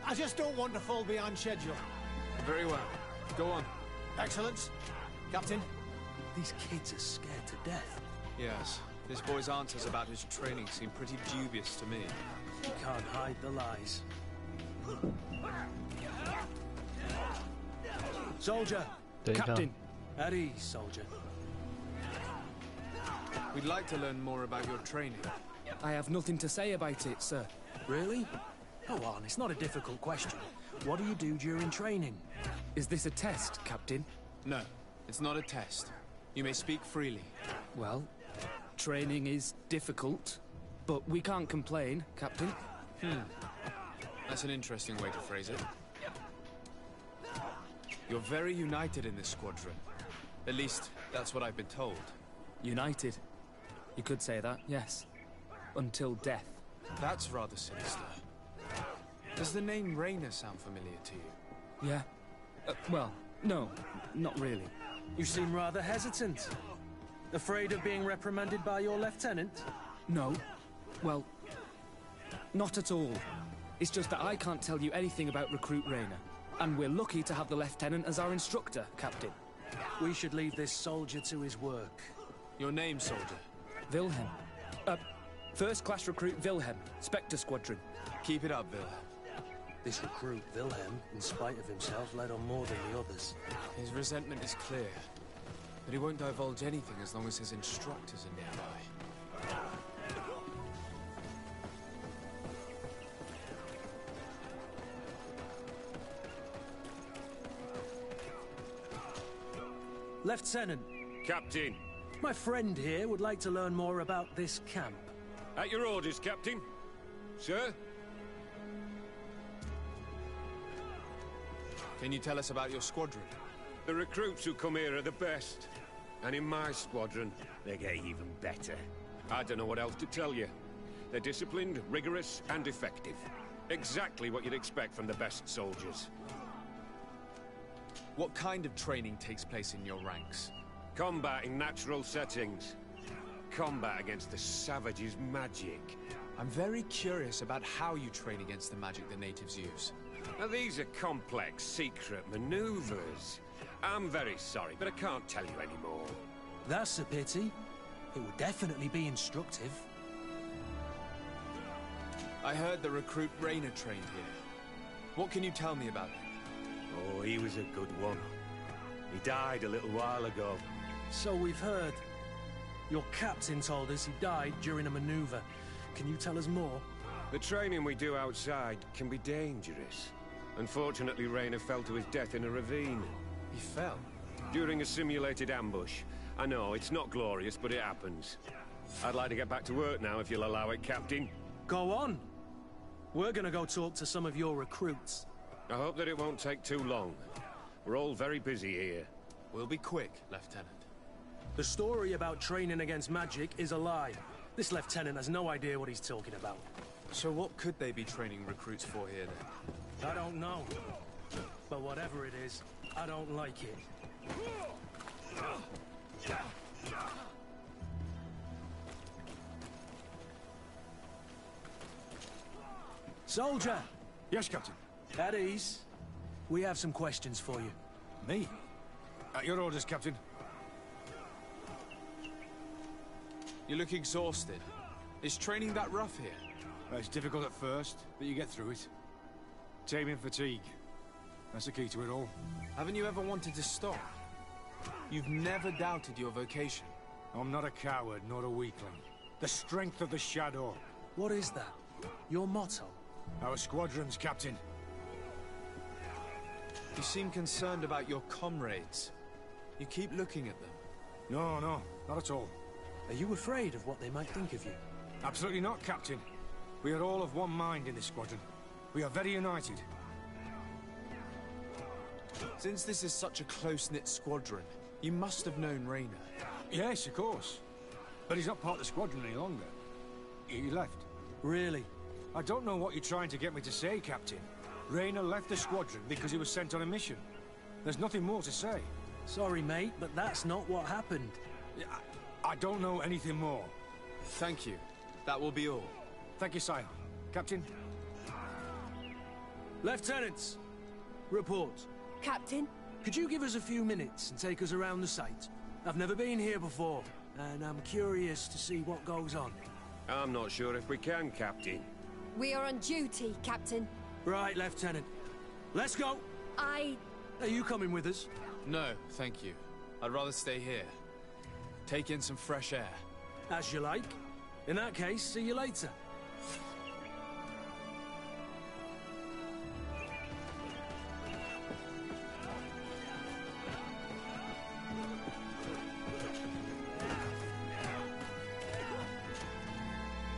I just don't want to fall behind schedule. Very well. Go on. Excellence. Captain. These kids are scared to death. Yes. This boy's answers about his training seem pretty dubious to me. You can't hide the lies. Soldier! 等一下， Captain! At ease, soldier. We'd like to learn more about your training. I have nothing to say about it, sir. Really? Go on, it's not a difficult question. What do you do during training? Is this a test, Captain? No, it's not a test. You may speak freely. Well, training is difficult, but we can't complain, Captain. That's an interesting way to phrase it. You're very united in this squadron. At least, that's what I've been told. United. You could say that, yes. Until death. That's rather sinister. Does the name Raynor sound familiar to you? Yeah. Well, no, not really. You seem rather hesitant. Afraid of being reprimanded by your lieutenant? No. Well, not at all. It's just that I can't tell you anything about Recruit Raynor. And we're lucky to have the Lieutenant as our instructor, Captain. We should leave this soldier to his work. Your name, soldier? Wilhelm. First class recruit Wilhelm, Spectre Squadron. Keep it up, Wilhelm. This recruit, Wilhelm, in spite of himself, led on more than the others. His resentment is clear, but he won't divulge anything as long as his instructors are nearby. Lieutenant. Captain. My friend here would like to learn more about this camp. At your orders, Captain. Sir? Can you tell us about your squadron? The recruits who come here are the best. And in my squadron, they get even better. I don't know what else to tell you. They're disciplined, rigorous, and effective. Exactly what you'd expect from the best soldiers. What kind of training takes place in your ranks? Combat in natural settings. Combat against the savages' magic. I'm very curious about how you train against the magic the natives use. Now, these are complex, secret maneuvers. I'm very sorry, but I can't tell you anymore. That's a pity. It would definitely be instructive. I heard the recruit Raynor trained here. What can you tell me about him? Oh, he was a good one. He died a little while ago. So we've heard. Your captain told us he died during a maneuver. Can you tell us more? The training we do outside can be dangerous. Unfortunately, Raynor fell to his death in a ravine. He fell? During a simulated ambush. I know, it's not glorious, but it happens. I'd like to get back to work now, if you'll allow it, Captain. Go on. We're gonna go talk to some of your recruits. I hope that it won't take too long. We're all very busy here. We'll be quick, Lieutenant. The story about training against magic is a lie. This lieutenant has no idea what he's talking about. So what could they be training recruits for here, then? I don't know. But whatever it is, I don't like it. Soldier! Yes, Captain. At ease. We have some questions for you. Me? At your orders, Captain. You look exhausted. Is training that rough here? It's difficult at first, but you get through it. Taming fatigue. That's the key to it all. Haven't you ever wanted to stop? You've never doubted your vocation. I'm not a coward, nor a weakling. The strength of the Shadow. What is that? Your motto? Our squadron's, Captain. You seem concerned about your comrades. You keep looking at them. No, not at all. Are you afraid of what they might think of you? Absolutely not, Captain. We are all of one mind in this squadron. We are very united. Since this is such a close-knit squadron, you must have known Raynor. Yes, of course. But he's not part of the squadron any longer. He left. Really? I don't know what you're trying to get me to say, Captain. Raynor left the squadron because he was sent on a mission. There's nothing more to say. Sorry, mate, but that's not what happened. I don't know anything more. Thank you. That will be all. Thank you, sire. Captain? Lieutenants! Report. Captain? Could you give us a few minutes and take us around the site? I've never been here before, and I'm curious to see what goes on. I'm not sure if we can, Captain. We are on duty, Captain. Right, Lieutenant. Let's go! Are you coming with us? No, thank you. I'd rather stay here. Take in some fresh air. As you like. In that case, see you later.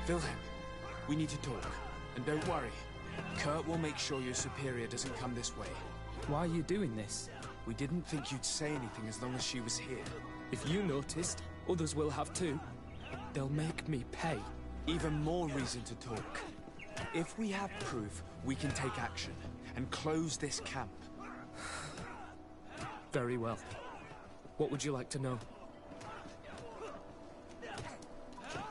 Wilhelm, we need to talk. And don't worry. Kurt will make sure your superior doesn't come this way. Why are you doing this? We didn't think you'd say anything as long as she was here. If you noticed, others will have too. They'll make me pay. Even more reason to talk. If we have proof, we can take action and close this camp. Very well. What would you like to know?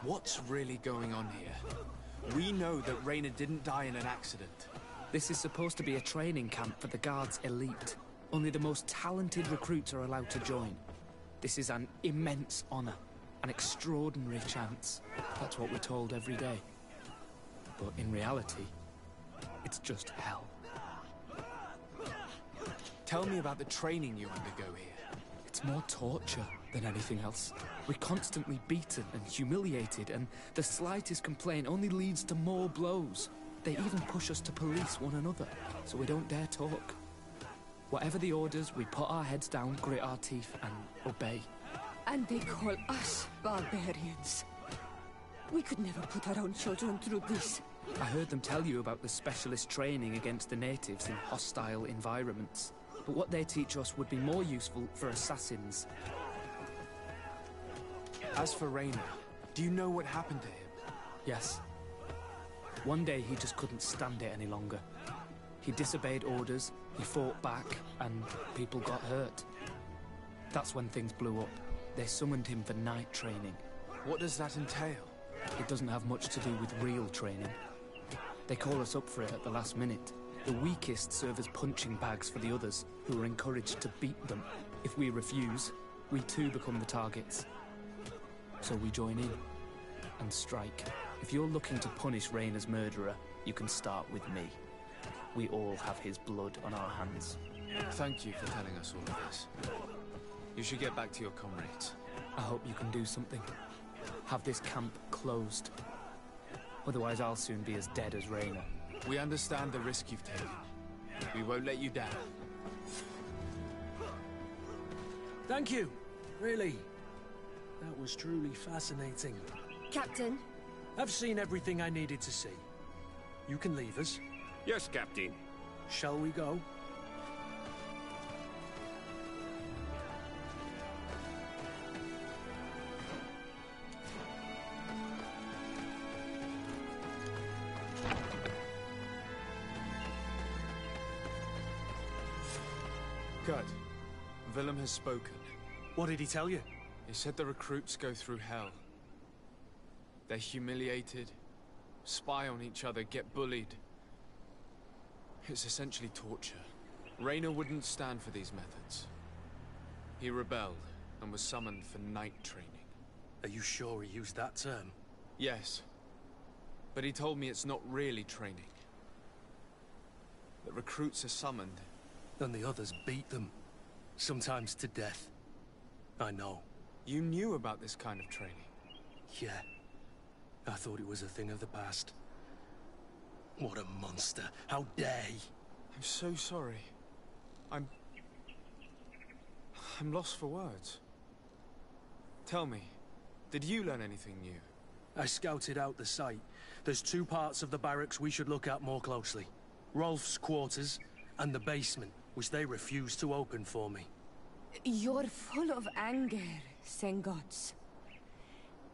What's really going on here? We know that Raina didn't die in an accident. This is supposed to be a training camp for the Guard's elite. Only the most talented recruits are allowed to join. This is an immense honor, an extraordinary chance. That's what we're told every day. But in reality, it's just hell. Tell me about the training you undergo here. It's more torture than anything else. We're constantly beaten and humiliated, and the slightest complaint only leads to more blows. They even push us to police one another, so we don't dare talk. Whatever the orders, we put our heads down, grit our teeth, and obey. And they call us barbarians. We could never put our own children through this. I heard them tell you about the specialist training against the natives in hostile environments. But what they teach us would be more useful for assassins. As for Raina, do you know what happened to him? Yes. One day he just couldn't stand it any longer. He disobeyed orders, he fought back, and people got hurt. That's when things blew up. They summoned him for night training. What does that entail? It doesn't have much to do with real training. They call us up for it at the last minute. The weakest serve as punching bags for the others, who are encouraged to beat them. If we refuse, we too become the targets. So we join in and strike. If you're looking to punish Raina's murderer, you can start with me. We all have his blood on our hands. Thank you for telling us all of this. You should get back to your comrades. I hope you can do something. Have this camp closed. Otherwise I'll soon be as dead as Raina. We understand the risk you've taken. We won't let you down. Thank you. Really. That was truly fascinating. Captain? I've seen everything I needed to see. You can leave us. Yes, Captain. Shall we go? Good. Willem has spoken. What did he tell you? He said the recruits go through hell. They're humiliated, spy on each other, get bullied. It's essentially torture. Raina wouldn't stand for these methods. He rebelled and was summoned for night training. Are you sure he used that term? Yes. But he told me it's not really training. The recruits are summoned. And the others beat them. Sometimes to death. I know. You knew about this kind of training? Yeah. I thought it was a thing of the past. What a monster. How dare he? I'm so sorry. I'm lost for words. Tell me, did you learn anything new? I scouted out the site. There's two parts of the barracks we should look at more closely. Rolf's quarters and the basement, which they refused to open for me. You're full of anger, Sengots.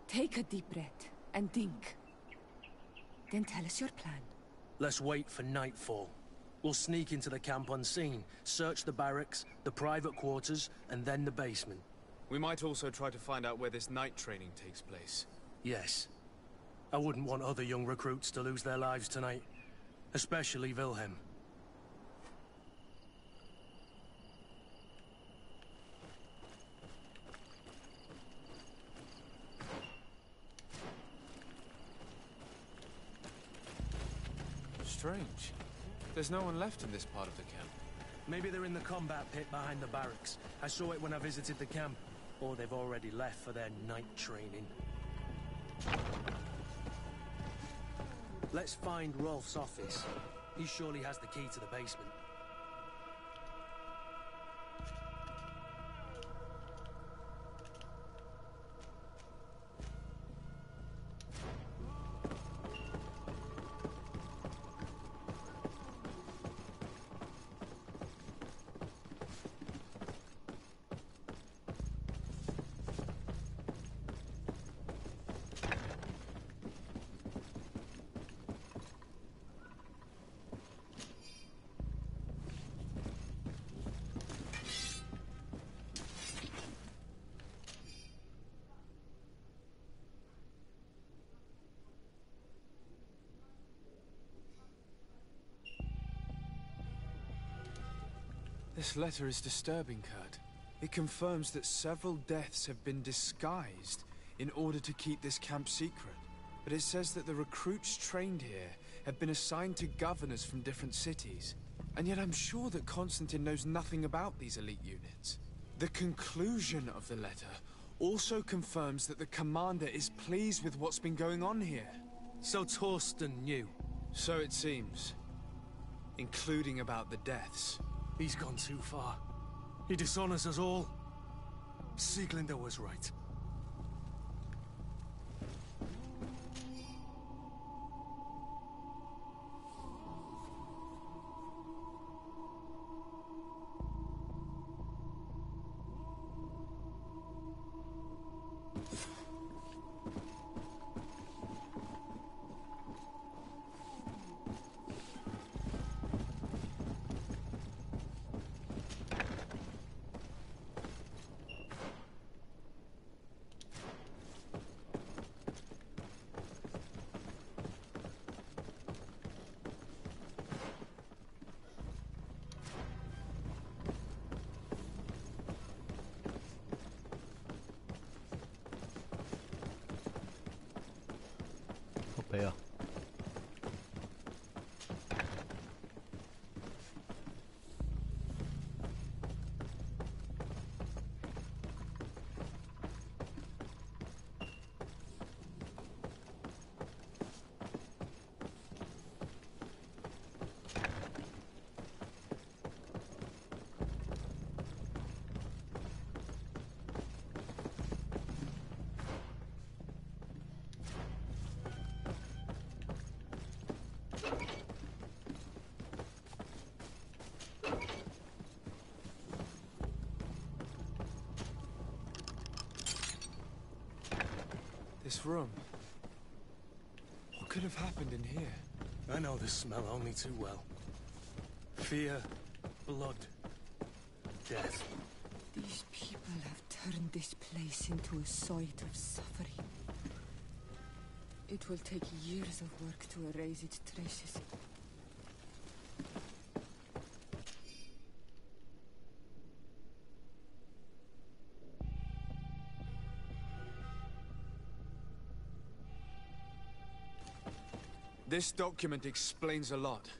Take a deep breath and think. Then tell us your plan. Let's wait for nightfall. We'll sneak into the camp unseen, search the barracks, the private quarters, and then the basement. We might also try to find out where this night training takes place. Yes. I wouldn't want other young recruits to lose their lives tonight. Especially Wilhelm. Strange. There's no one left in this part of the camp. Maybe they're in the combat pit behind the barracks. I saw it when I visited the camp. Or they've already left for their night training. Let's find Rolf's office. He surely has the key to the basement. This letter is disturbing, Kurt. It confirms that several deaths have been disguised in order to keep this camp secret. But it says that the recruits trained here have been assigned to governors from different cities. And yet I'm sure that Constantine knows nothing about these elite units. The conclusion of the letter also confirms that the commander is pleased with what's been going on here. So Torsten knew? So it seems. Including about the deaths. He's gone too far. He dishonors us all. Sieglinder was right. Ja. This room. What could have happened in here? I know this smell only too well. Fear, blood, death. These people have turned this place into a site of suffering. It will take years of work to erase its traces. This document explains a lot.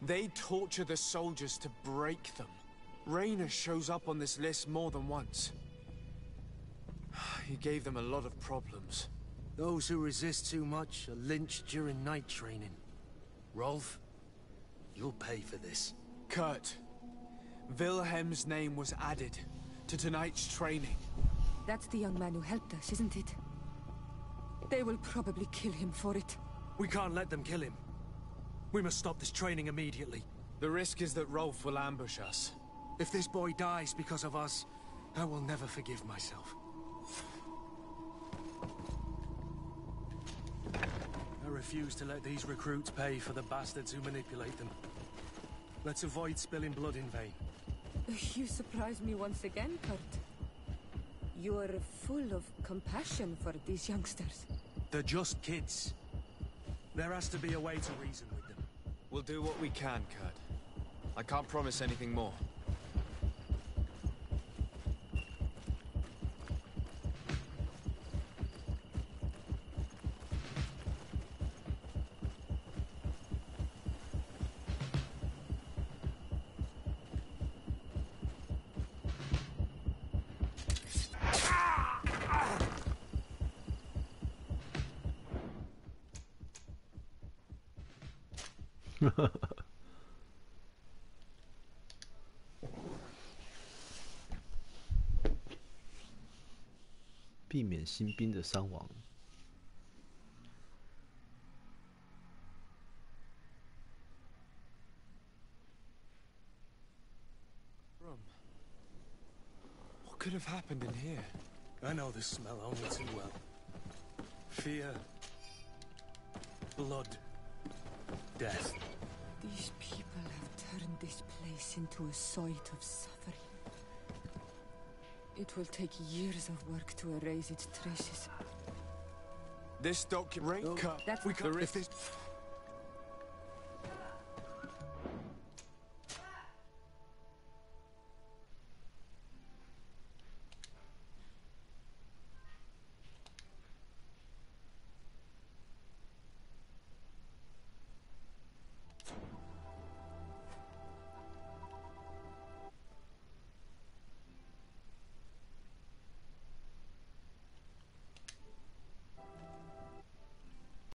They torture the soldiers to break them. Raynor shows up on this list more than once. He gave them a lot of problems. Those who resist too much are lynched during night training. Rolf, you'll pay for this. Kurt, Wilhelm's name was added to tonight's training. That's the young man who helped us, isn't it? They will probably kill him for it. We can't let them kill him. We must stop this training immediately. The risk is that Rolf will ambush us. If this boy dies because of us, I will never forgive myself. I refuse to let these recruits pay for the bastards who manipulate them. Let's avoid spilling blood in vain. You surprise me once again, Kurt. You are full of compassion for these youngsters. They're just kids. There has to be a way to reason with them. We'll do what we can, Kurt. I can't promise anything more. 避免新兵的伤亡。What could have happened in here? I know the smell only too well. Fear. Blood. Death. These people have turned this place into a site of suffering. It will take years of work to erase its traces. This document... That's we could... If this...